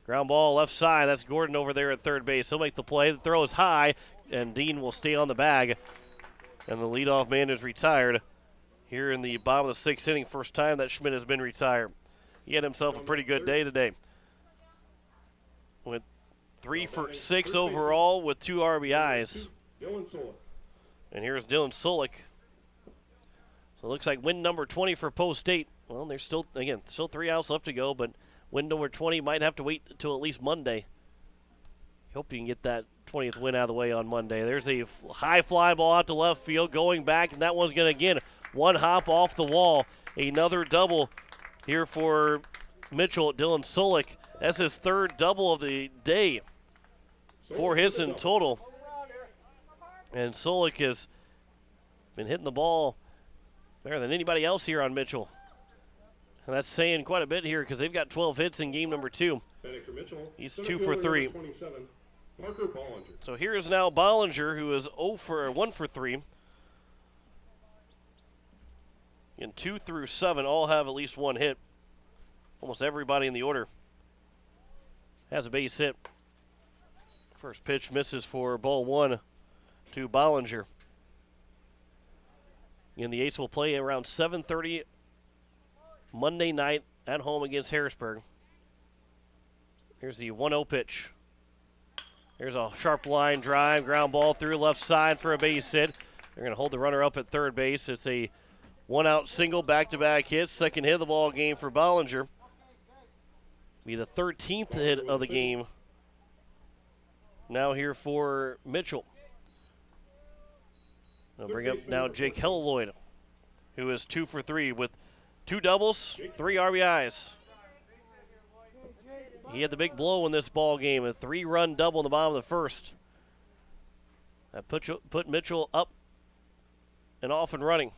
S2: Ground ball left side. That's Gordon over there at third base. He'll make the play. The throw is high, and Dean will stay on the bag. And the leadoff man is retired here in the bottom of the 6th inning. First time that Schmidt has been retired. He had himself a pretty good day today. Went 3 for 6 overall with 2 RBIs.
S3: Dylan Solik.
S2: And here's Dylan Solik. So it looks like win number 20 for Post State. Well, there's still 3 outs left to go, but win number 20 might have to wait until at least Monday. Hope you can get that 20th win out of the way on Monday. There's a high fly ball out to left field, going back, and that one's going to, again, one hop off the wall. Another double here for Mitchell. Dylan Solik. That's his 3rd double of the day. 4 hits in total. And Solik has been hitting the ball better than anybody else here on Mitchell. And that's saying quite a bit here because they've got 12 hits in game number 2. He's 2 for 3.
S3: Parker Bollinger.
S2: So here is now Bollinger, who is 1 for 3. And 2 through 7 all have at least 1 hit. Almost everybody in the order has a base hit. First pitch misses for ball 1 to Bollinger. And the Eights will play around 7:30 Monday night at home against Harrisburg. Here's the 1-0 pitch. There's a sharp line drive, ground ball through left side for a base hit. They're going to hold the runner up at third base. It's a 1-out single, back-to-back hits. Second hit of the ball game for Bollinger. Be the 13th hit of the game. Now here for Mitchell. They'll bring up now Jake Helloyd, who is 2 for 3 with 2 doubles, 3 RBIs. He had the big blow in this ball game, a 3-run double in the bottom of the first. That put Mitchell up and off and running.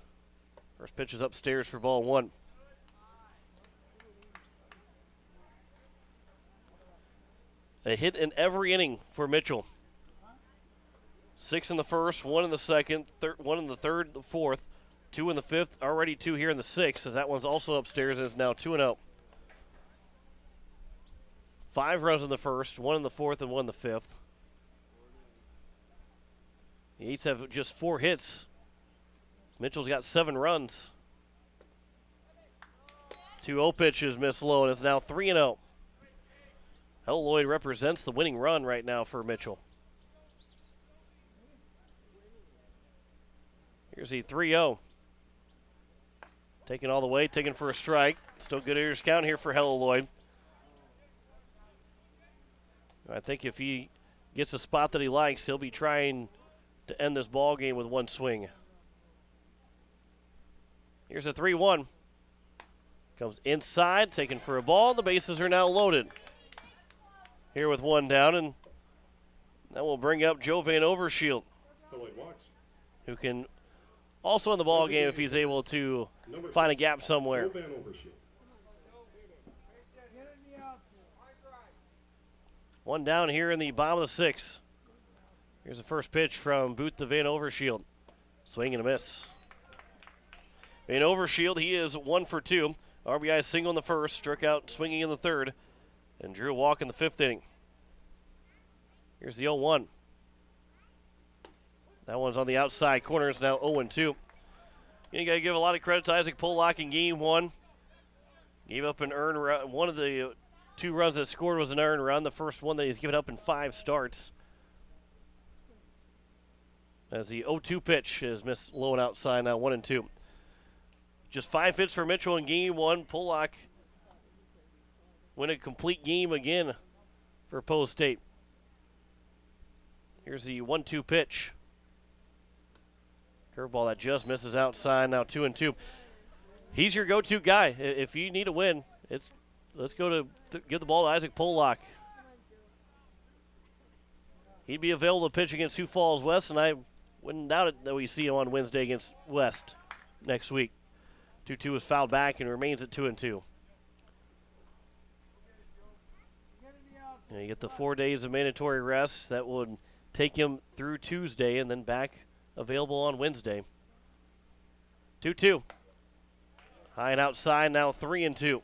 S2: First pitch is upstairs for ball 1. A hit in every inning for Mitchell. 6 in the first, 1 in the second, 1 in the third, the fourth, 2 in the fifth, already 2 here in the sixth, as that one's also upstairs and is now 2-0. 5 runs in the first, 1 in the fourth, and 1 in the fifth. The Eights have just 4 hits. Mitchell's got 7 runs. 2-0 pitches missed low, and it's now 3-0. Helloyd represents the winning run right now for Mitchell. Here's the 3-0. Taken all the way, taken for a strike. Still good hitters count here for Helloyd. I think if he gets a spot that he likes, he'll be trying to end this ball game with 1 swing. Here's a 3-1. Comes inside, taken for a ball. The bases are now loaded. Here with 1 down, and that will bring up Joe Van Overshield, who can also in the ball game if he's able to find a gap somewhere. 1 down here in the bottom of the 6th. Here's the first pitch from Booth to Van Overshield. Swing and a miss. Van Overshield, he is 1 for 2. RBI single in the first, struck out swinging in the third, and drew a walk in the 5th inning. Here's the 0-1. That one's on the outside corner. It's now 0-2. You got to give a lot of credit to Isaac Pollock in game 1. Gave up an earned run. One of the 2 runs that scored was an earned run. The first one that he's given up in 5 starts. As the 0-2 pitch is missed low and outside, now 1-2. Just 5 hits for Mitchell in game 1. Pollock win a complete game again for Post State. Here's the 1-2 pitch. Curveball that just misses outside, now 2-2. He's your go-to guy. If you need a win, let's go to give the ball to Isaac Pollock. He'd be available to pitch against Sioux Falls West, and I wouldn't doubt it that we see him on Wednesday against West next week. 2-2 is fouled back and remains at 2-2. And you get the 4 days of mandatory rest. That would take him through Tuesday and then back available on Wednesday. 2-2. High and outside, now 3-2.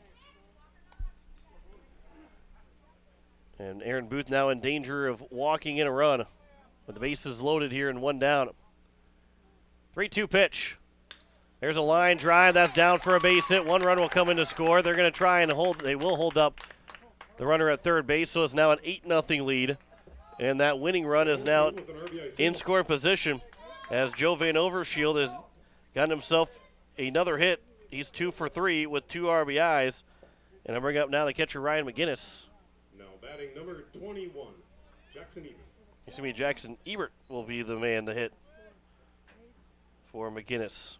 S2: And Aaron Booth now in danger of walking in a run with the bases loaded here and 1 down. 3-2 pitch. There's a line drive. That's down for a base hit. One run will come in to score. They're going to try and hold. They will hold up the runner at third base, so it's now an 8-0 lead. And that winning run is now in score position as Joe Van Overshield has gotten himself another hit. He's 2 for 3 with 2 RBIs. And I bring up now the catcher, Ryan McGinnis.
S3: Now batting number 21, Jackson Ebert.
S2: Excuse me, Jackson Ebert will be the man to hit for McGinnis.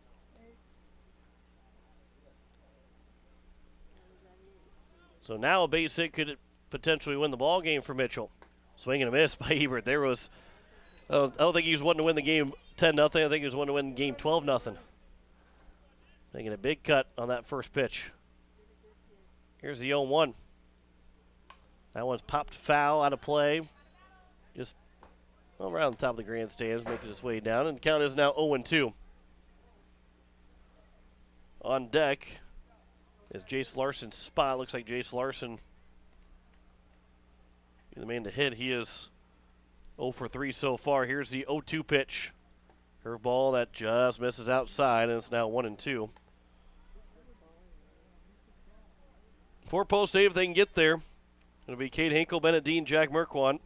S2: So now a base hit could potentially win the ball game for Mitchell. Swing and a miss by Ebert. There was, I don't think he was wanting to win the game 10-0. I think he was wanting to win the game 12-0. Taking a big cut on that first pitch. Here's the 0-1. That one's popped foul out of play. Just around the top of the grandstands, making its way down. And the count is now 0-2. On deck is Jace Larson's spot. Looks like Jace Larson the man to hit. He is 0 for 3 so far. Here's the 0-2 pitch. Curveball that just misses outside, and it's now 1-2. 4 post 8 if they can get there. It'll be Cade Hinkle, Bennett Dean, Jack Merquan.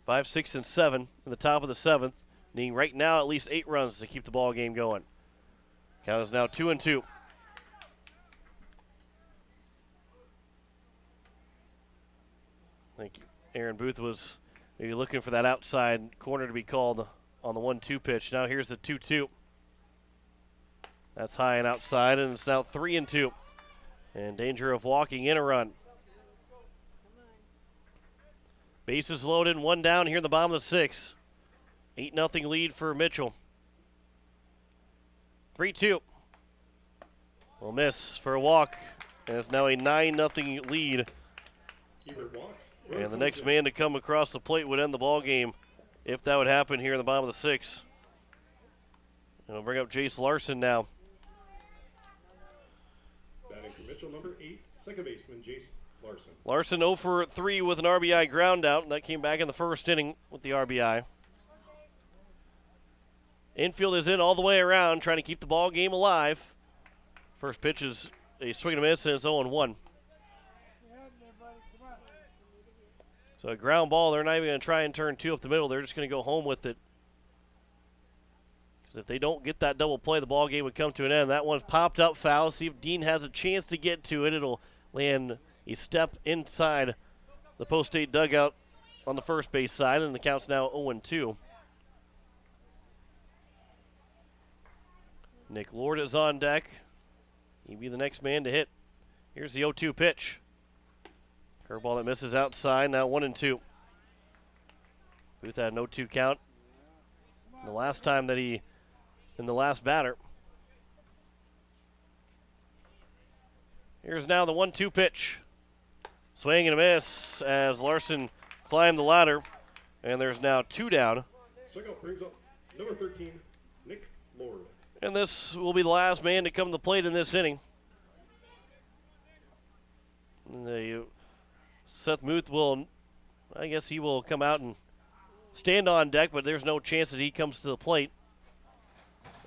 S2: 5, 6, and 7 in the top of the 7th. Needing right now at least 8 runs to keep the ball game going. Count is now 2-2. I think Aaron Booth was maybe looking for that outside corner to be called on the 1-2 pitch. Now here's the 2-2. That's high and outside, and it's now 3-2. In danger of walking in a run. Bases loaded, 1 down here in the bottom of the 6th. 8-0 lead for Mitchell. 3-2. Will miss for a walk, and it's now a 9-0 lead. And the next man to come across the plate would end the ball game if that would happen here in the bottom of the 6th. And we'll bring up Jace Larson now.
S3: Batting for Mitchell, number 8, second baseman Jace Larson.
S2: Larson 0 for 3 with an RBI ground out. That came back in the first inning with the RBI. Infield is in all the way around, trying to keep the ball game alive. First pitch is a swing and a miss, and it's 0-1. So a ground ball, they're not even going to try and turn 2 up the middle. They're just going to go home with it. Because if they don't get that double play, the ball game would come to an end. That one's popped up foul. See if Dean has a chance to get to it. It'll land a step inside the post 8 dugout on the first base side, and the count's now 0-2. Nick Lord is on deck. He'd be the next man to hit. Here's the 0-2 pitch. Curveball that misses outside, now 1-2. Booth had an 0-2 count the last time that he, in the last batter. Here's now the 1-2 pitch. Swing and a miss as Larson climbed the ladder, and there's now 2 down.
S3: Second brings up number 13, Nick Lord.
S2: And this will be the last man to come to the plate in this inning. Seth Muth will, I guess he will come out and stand on deck, but there's no chance that he comes to the plate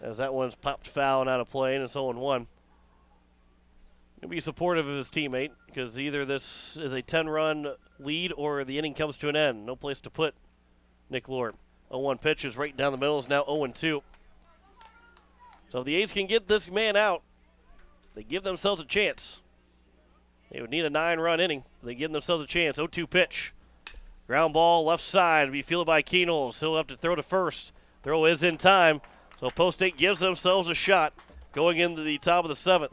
S2: as that one's popped foul and out of play, and it's 0-1. He'll be supportive of his teammate because either this is a 10-run lead or the inning comes to an end. No place to put Nick Lord. 0-1 pitch is right down the middle, is now 0-2. So if the A's can get this man out, they give themselves a chance. They would need a 9-run inning. They give themselves a chance. 0-2 pitch. Ground ball left side. Be fielded by Keenels. He'll have to throw to first. Throw is in time. So Post 8 gives themselves a shot going into the top of the 7th.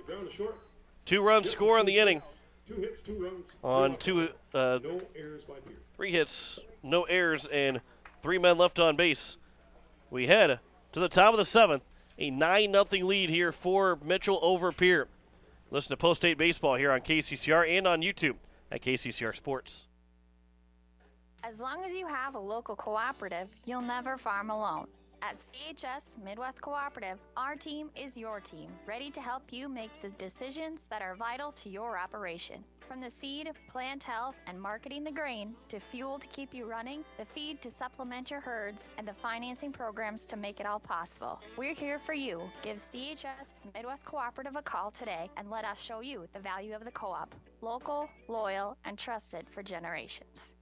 S2: 2-run score in the inning.
S3: 2 hits, 2 runs.
S2: On 2,
S3: no errors by Pierre.
S2: 3 hits, no errors, and 3 men left on base. We head to the top of the 7th. A 9-0 lead here for Mitchell over Pierre. Listen to Post 8 Baseball here on KCCR and on YouTube at KCCR Sports.
S4: As long as you have a local cooperative, you'll never farm alone. At CHS Midwest Cooperative, our team is your team, ready to help you make the decisions that are vital to your operation. From the seed, plant health, and marketing the grain, to fuel to keep you running, the feed to supplement your herds, and the financing programs to make it all possible. We're here for you. Give CHS Midwest Cooperative a call today and let us show you the value of the co-op. Local, loyal, and trusted for generations.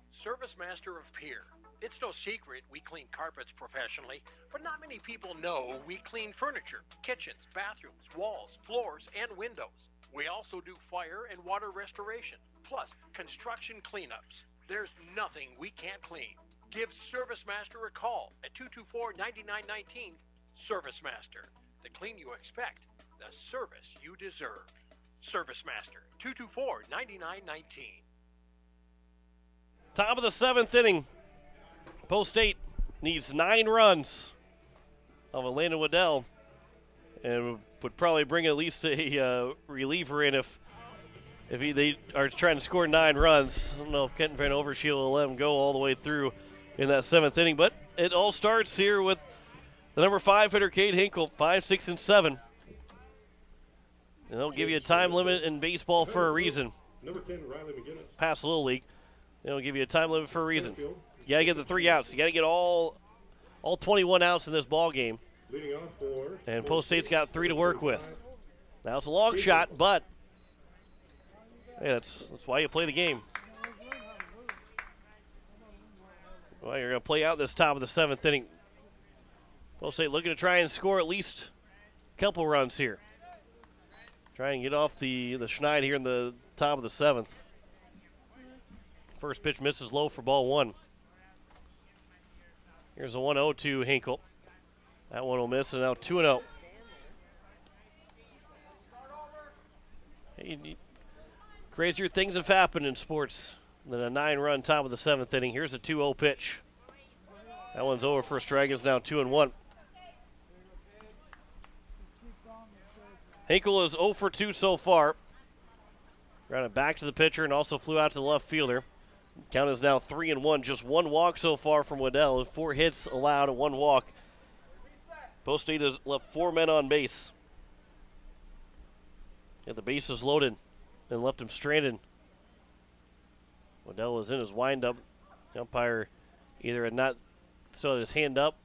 S14: Service Master of Pierre. It's no secret we clean carpets professionally, but not many people know we clean furniture, kitchens, bathrooms, walls, floors, and windows. We also do fire and water restoration, plus construction cleanups. There's nothing we can't clean. Give Service Master a call at 224-9919. Service Master, the clean you expect, the service you deserve. Service Master, 224-9919.
S2: Top of the 7th inning. Post State needs 9 runs of Atlanta Waddell and would probably bring at least a reliever in if they are trying to score 9 runs. I don't know if Kenton Van Overshield will let them go all the way through in that 7th inning, but it all starts here with the number 5 hitter, Cade Hinkle, 5, 6, and 7. And they'll give you a time limit in baseball for a reason.
S3: Number 10, Riley McGinnis.
S2: Past Little League. They'll give you a time limit for a reason. You got to get the 3 outs. You got to get all 21 outs in this ball game.
S3: Leading off for
S2: and Post State's got 3 to work with. Now it's a long shot, but hey, that's why you play the game. Well, you're going to play out this top of the 7th inning. Post State looking to try and score at least a couple runs here. Try and get off the schneid here in the top of the 7th. First pitch misses low for ball 1. Here's a 1-0 to Hinkle. That one will miss, and now 2-0. Crazier things have happened in sports than a 9-run top of the 7th inning. Here's a 2-0 pitch. That one's over for a strike. It's now 2-1. Hinkle is 0 for 2 so far. Grounded back to the pitcher and also flew out to the left fielder. Count is now 3-1. Just 1 walk so far from Waddell. 4 hits allowed and 1 walk. Post State has left 4 men on base. Yeah, the bases loaded and left him stranded. Waddell was in his windup. The umpire either had not still had his hand up.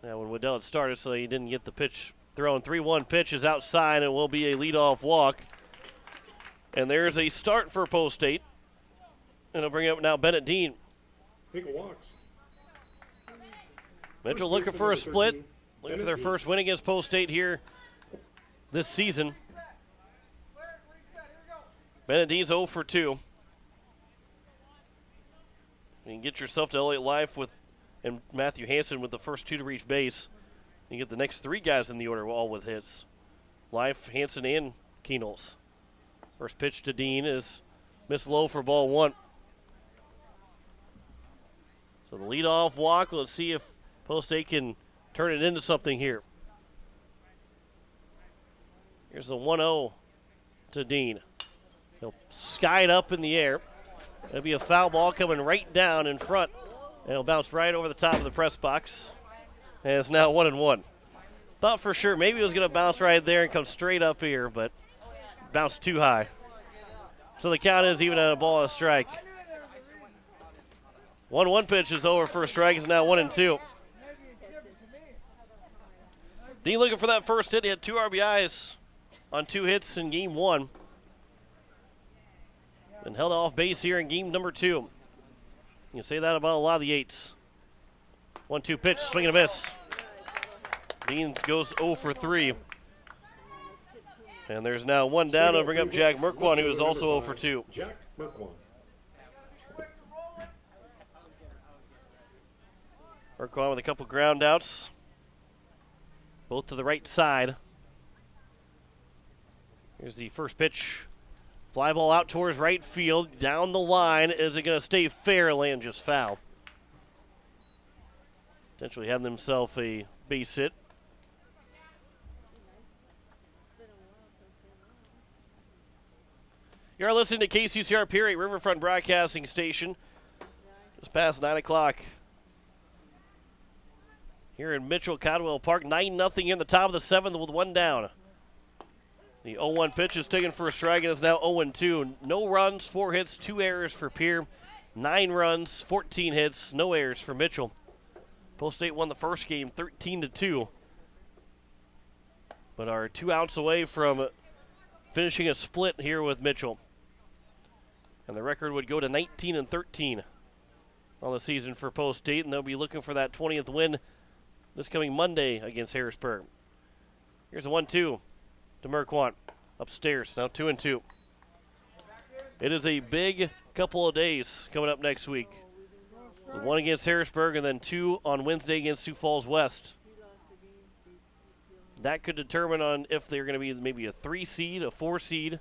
S2: Now when Waddell had started, so he didn't get the pitch thrown. 3-1 pitch is outside and will be a leadoff walk. And there's a start for Post State. And they'll bring up now Bennett Dean.
S3: Hinkle walks.
S2: Mitchell looking for a split. Looking for their first win against Post State here this season. Bennett Dean's 0 for 2. You can get yourself to Elliott Life and Matthew Hansen with the first 2 to reach base. You get the next 3 guys in the order all with hits. Life, Hansen, and Keenels. First pitch to Dean is missed low for ball 1. So the leadoff walk. Let's see if Post State can turn it into something here. Here's the 1-0 to Dean. He'll sky it up in the air. It'll be a foul ball coming right down in front. And it'll bounce right over the top of the press box. And it's now 1-1. Thought for sure maybe it was going to bounce right there and come straight up here, but bounced too high. So the count is even at a ball and a strike. 1-1 pitch is over for a strike. It's now 1-2. Dean looking for that first hit. He had 2 RBIs on 2 hits in game 1. And held off base here in game number 2. You can say that about a lot of the 8s. 1-2 pitch, swing and a miss. Dean goes 0 for 3. And there's now 1 down. I'll bring up Jack Merkwan, who is also 0 for 2.
S3: Jack Merkwan.
S2: Merkwan with a couple ground outs. Both to the right side. Here's the first pitch. Fly ball out towards right field. Down the line. Is it going to stay fair? Land just foul. Potentially having himself a base hit. You're listening to KCCR Pierre Riverfront Broadcasting Station. Just past 9 o'clock. Here in Mitchell Caldwell Park. 9-0 in the top of the 7th with 1 down. The 0-1 pitch is taken for a strike, and it's now 0-2. No runs, 4 hits, 2 errors for Pierre. 9 runs, 14 hits, no errors for Mitchell. Post State won the first game 13-2. But are 2 outs away from finishing a split here with Mitchell. And the record would go to 19-13 on the season for Post State, and they'll be looking for that 20th win this coming Monday against Harrisburg. Here's a 1-2 to Merquant. Upstairs, now 2-2. It is a big couple of days coming up next week. 1 against Harrisburg and then 2 on Wednesday against Sioux Falls West. That could determine on if they're going to be maybe a 3 seed, a 4 seed,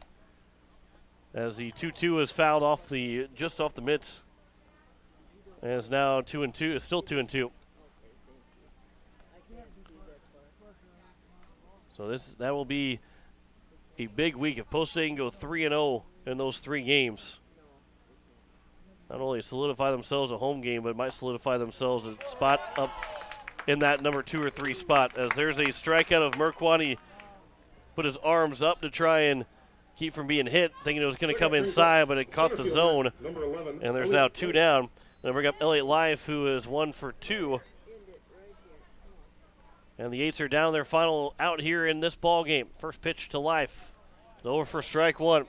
S2: as the 2-2 is fouled off just off the mitts. And is now 2-2. It's still 2-2. So that will be a big week if Post State can go 3-0 in those 3 games. Not only solidify themselves a home game, but might solidify themselves a spot up in that number 2 or 3 spot. As there's a strikeout of Merquant. He put his arms up to try and keep from being hit, thinking it was going to come inside, but it caught the zone. And there's now 2 down. Going to bring up Elliott Life, who is 1 for 2. And the Eights are down their final out here in this ball game. First pitch to Life. It's over for strike 1.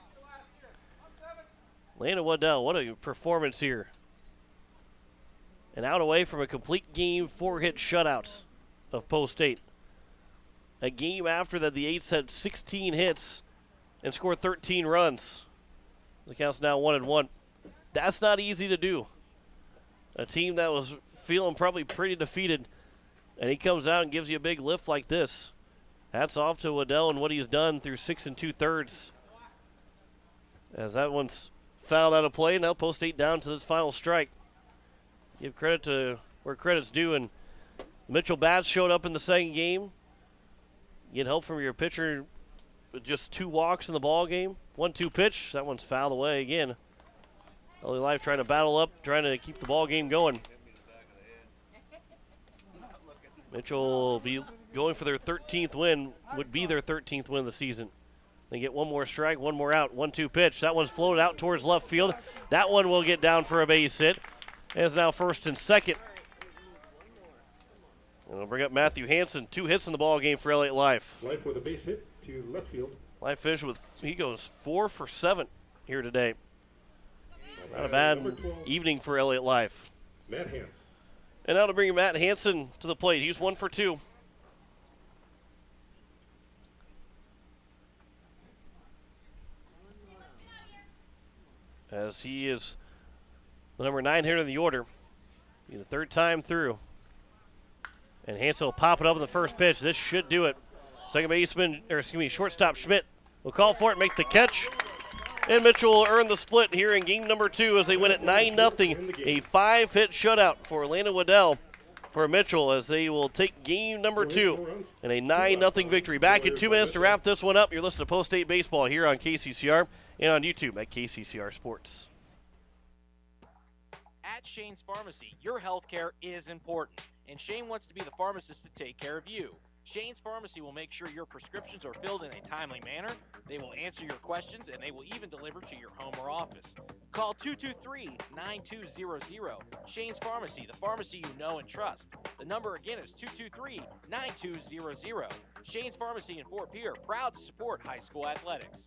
S2: Landon Waddell, what a performance here. An out away from a complete game, 4-hit shutout of Post State. A game after that, the Eights had 16 hits and scored 13 runs. The count's now 1-1. That's not easy to do. A team that was feeling probably pretty defeated, and he comes out and gives you a big lift like this. Hats off to Waddell and what he's done through 6 2/3. As that one's fouled out of play, now Post State down to this final strike. Give credit to where credit's due, and Mitchell Bats showed up in the second game. Get help from your pitcher with just 2 walks in the ball game. 1-2 pitch, that one's fouled away again. LA Life trying to battle up, trying to keep the ball game going. Mitchell will be going for their 13th win, would be their 13th win of the season. They get 1 more strike, 1 more out, 1-2 pitch. That one's floated out towards left field. That one will get down for a base hit. And is now first and second. And we'll bring up Matthew Hansen. 2 hits in the ball game for Elliott Life.
S3: Life with a base hit to left field.
S2: Life finished he goes 4 for 7 here today. Not a bad evening for Elliott Life.
S3: Matt Hansen.
S2: And now to bring Matt Hansen to the plate. He's 1 for 2. As he is the number 9 hitter in the order. Be the 3rd time through. And Hansen will pop it up in the first pitch. This should do it. Shortstop Schmidt will call for it, make the catch. And Mitchell will earn the split here in game number 2 as they win it 9-0. A 5-hit shutout for Landon Waddell for Mitchell as they will take game number 2 in a 9-0 victory. Back in 2 minutes to wrap this one up. You're listening to Post State Baseball here on KCCR and on YouTube at KCCR Sports.
S8: At Shane's Pharmacy, your health care is important, and Shane wants to be the pharmacist to take care of you. Shane's Pharmacy will make sure your prescriptions are filled in a timely manner, they will answer your questions, and they will even deliver to your home or office. Call 223-9200. Shane's Pharmacy, the pharmacy you know and trust. The number again is 223-9200. Shane's Pharmacy in Fort Pierre, proud to support high school athletics.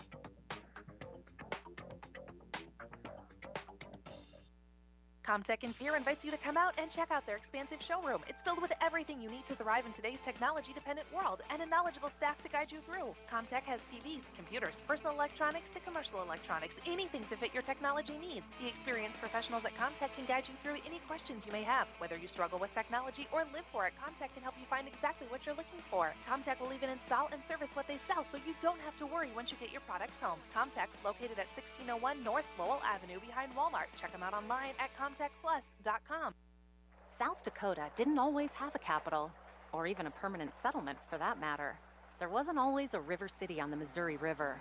S21: Comtech in Pierre invites you to come out and check out their expansive showroom. It's filled with everything you need to thrive in today's technology-dependent world and a knowledgeable staff to guide you through. Comtech has TVs, computers, personal electronics to commercial electronics, anything to fit your technology needs. The experienced professionals at Comtech can guide you through any questions you may have. Whether you struggle with technology or live for it, Comtech can help you find exactly what you're looking for. Comtech will even install and service what they sell, so you don't have to worry once you get your products home. Comtech, located at 1601 North Lowell Avenue behind Walmart. Check them out online at comtechplus.com.
S7: South Dakota didn't always have a capital, or even a permanent settlement for that matter. There wasn't always a river city on the Missouri River.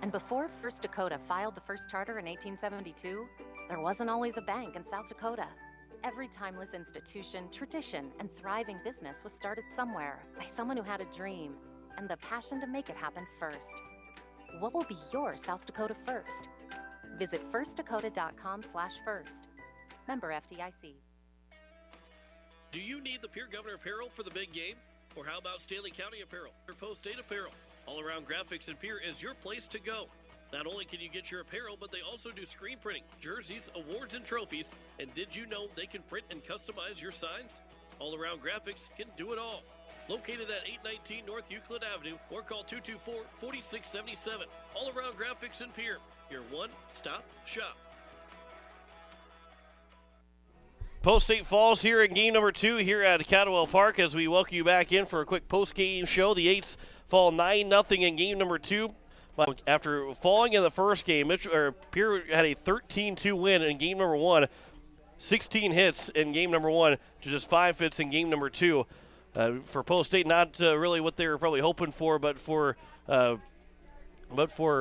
S7: And before First Dakota filed the first charter in 1872, there wasn't always a bank in South Dakota. Every timeless institution, tradition, and thriving business was started somewhere by someone who had a dream and the passion to make it happen first. What will be your South Dakota first? Visit firstdakota.com/first. Member FDIC.
S6: Do you need the Pierre Governor apparel for the big game? Or how about Stanley County apparel or Post-State apparel? All-Around Graphics in Pierre is your place to go. Not only can you get your apparel, but they also do screen printing, jerseys, awards, and trophies. And did you know they can print and customize your signs? All-Around Graphics can do it all. Located at 819 North Euclid Avenue or call 224-4677. All-Around Graphics in Pierre, your one-stop shop.
S2: Post-State Falls here in game number 2 here at Cadwell Park as we welcome you back in for a quick post-game show. The Eights fall 9-0 in game number 2. After falling in the first game, Pierre had a 13-2 win in game number 1. 16 hits in game number 1 to just 5 hits in game number 2. For Post-State, not really what they were probably hoping for, but for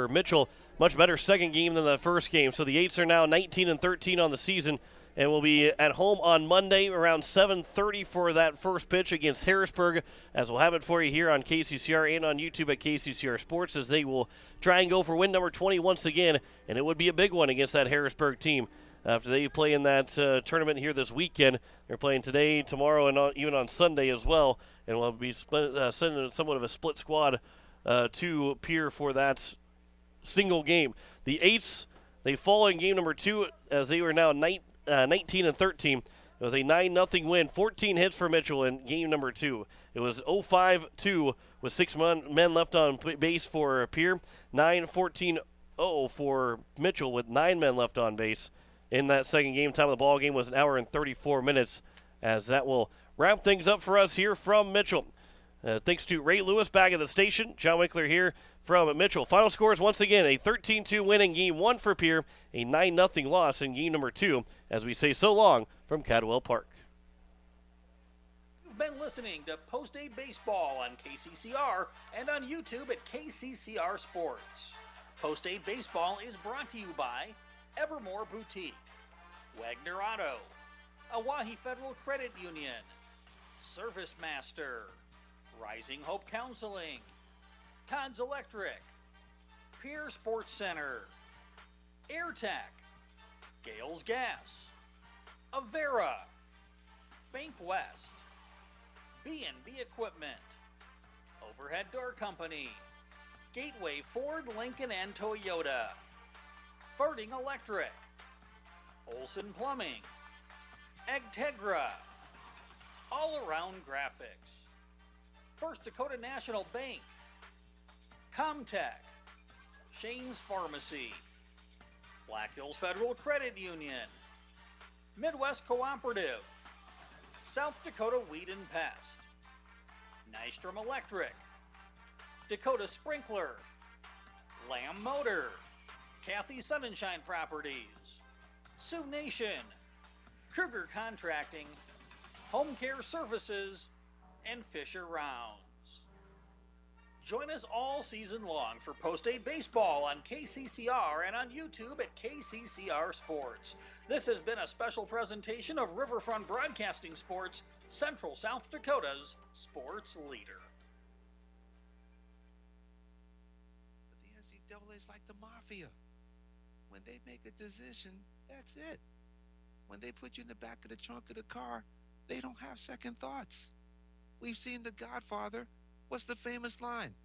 S2: Mitchell, much better second game than the first game. So the Eights are now 19-13 on the season, and will be at home on Monday around 7:30 for that first pitch against Harrisburg, as we'll have it for you here on KCCR and on YouTube at KCCR Sports, as they will try and go for win number 20 once again, and it would be a big one against that Harrisburg team. After they play in that tournament here this weekend, they're playing today, tomorrow, and even on Sunday as well, and we'll be sending somewhat of a split squad to Pierre for that single game. The Eights, they fall in game number 2 as they were now 19-13. It was a 9-0 win, 14 hits for Mitchell in game number 2. It was 0-5-2 with 6 men left on base for Pierre, 9-14-0 for Mitchell with 9 men left on base. In that second game, time of the ball game was 1 hour and 34 minutes, as that will wrap things up for us here from Mitchell. Thanks to Ray Lewis back at the station. John Winkler here from Mitchell. Final scores once again, a 13-2 win in game 1 for Pierre, a 9-0 loss in game number 2, as we say so long from Cadwell Park.
S15: You've been listening to Post-State Baseball on KCCR and on YouTube at KCCR Sports. Post-State Baseball is brought to you by Evermore Boutique, Wagner Auto, Owyhee Federal Credit Union, Service Master, Rising Hope Counseling, Todd's Electric, Pierre Sports Center, AirTech, Gales Gas, Avera, Bank West, B&B Equipment, Overhead Door Company, Gateway Ford, Lincoln, and Toyota, Farting Electric, Olson Plumbing, Agtegra, All Around Graphics, First Dakota National Bank, Comtech, Shane's Pharmacy, Black Hills Federal Credit Union, Midwest Cooperative, South Dakota Weed and Pest, Nystrom Electric, Dakota Sprinkler, Lamb Motor, Kathy Sunshine Properties, Sioux Nation, Kruger Contracting, Home Care Services, and Fisher Rounds. Join us all season long for Post-State Baseball on KCCR and on YouTube at KCCR Sports. This has been a special presentation of Riverfront Broadcasting Sports, Central South Dakota's sports leader.
S9: The NCAA is like the mafia. When they make a decision, that's it. When they put you in the back of the trunk of the car, they don't have second thoughts. We've seen The Godfather. What's the famous line?